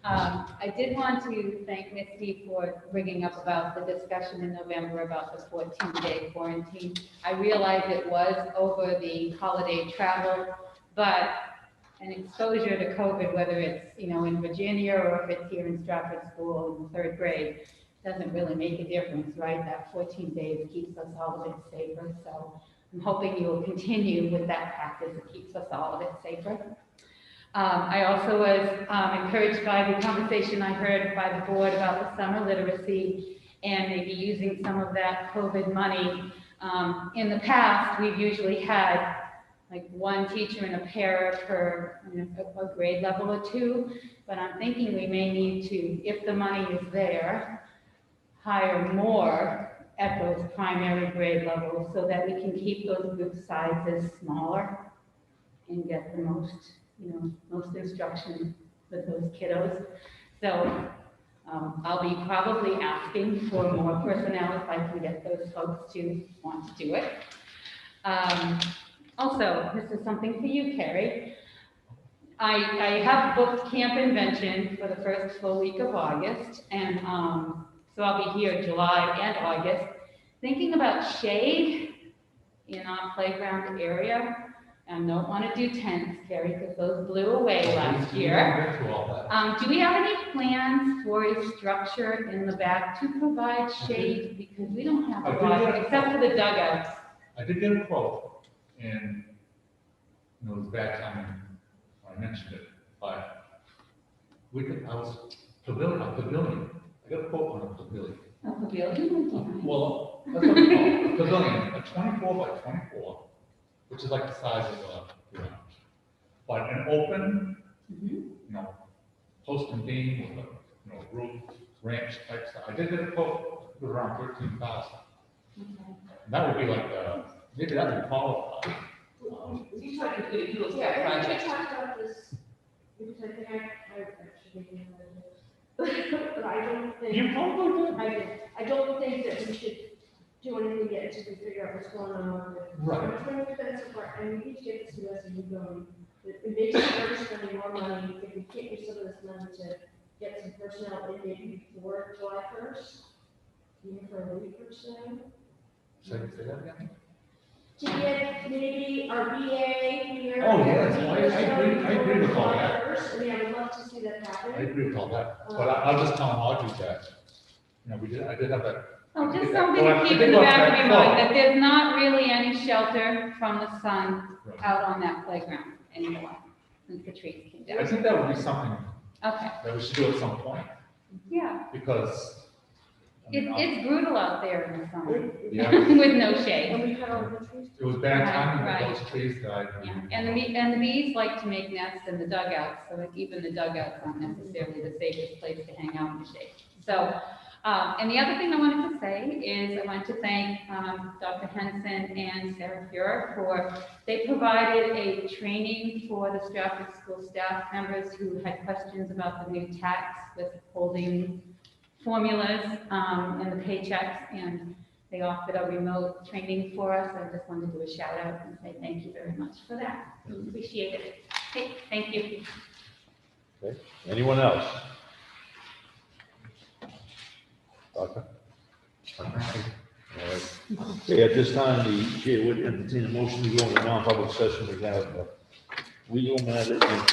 I did want to thank Misty for bringing up about the discussion in November about the 14-day quarantine. I realize it was over the holiday travel, but an exposure to COVID, whether it's, in Virginia or if it's here in Strafford School in third grade, doesn't really make a difference, right? That 14 days keeps us all a bit safer. So I'm hoping you will continue with that practice. It keeps us all a bit safer. I also was encouraged by the conversation I heard by the board about the summer literacy and maybe using some of that COVID money. In the past, we've usually had like one teacher and a para per a grade level or two, but I'm thinking we may need to, if the money is there, hire more at those primary grade levels so that we can keep those group sizes smaller and get the most instruction with those kiddos. So I'll be probably asking for more personnel if I can get those folks to want to do it. Also, this is something for you, Carrie. I have booked Camp Invention for the first full week of August, and so I'll be here July and August, thinking about shade in our playground area. I don't want to do tents, Carrie, because those blew away last year. Do we have any plans for a structure in the back to provide shade? Because we don't have a lot, except for the dugouts. I did get a quote, and it was bad timing when I mentioned it, but I was pavilion. I got a quote on a pavilion. A pavilion? Well, that's what it's called, a pavilion, a 24 by 24, which is like the size of a garage. But an open, post-contained with a, roof, ranch type stuff. I did get a quote, it was around 13,000. That would be like maybe that would qualify. You talked about this. We could take the But I don't think. You probably did. I did. I don't think that we should do anything yet until we figure out what's going on with. Right. What's going on with that so far, and we need to get this to us and we're going. It makes it hard spending more money if we can't use some of this money to get some personnel in maybe before July 1st, even for a week or so. Say that again? To get maybe our BA here. Oh, yes, I agree with all that. I mean, I would love to see that I happen. agree with all that, but I'll just tell Audrey that, I did have that. Oh, just Yeah, something well, to I keep think in the about back of that your thought. mind, that there's not really any shelter from the sun Right. out on that playground anymore, since the trees came I down. think that would be something Okay, that we should do at some point, yeah, because. I mean, it's brutal out there in the summer, Yeah, with no shade. And we had all the trees. it was bad timing Right, with those trees died. Yeah, and the bees like to make nests in the dugouts, so like even the dugouts aren't necessarily the safest place to hang out in the shade. So, and the other thing I wanted to say is I wanted to thank Dr. Henson and Sarah Fuhrer for, they provided a training for the Strafford School staff members who had questions about the new tax withholding formulas and the paychecks, and they offered a remote training for us. I just wanted to do a shout out and say thank you very much for that. Appreciate it. Okay, thank you. Okay, anyone else? Doctor? All right. Okay, at this time, the chair would entertain a motion to go into non-public session. We have legal matter and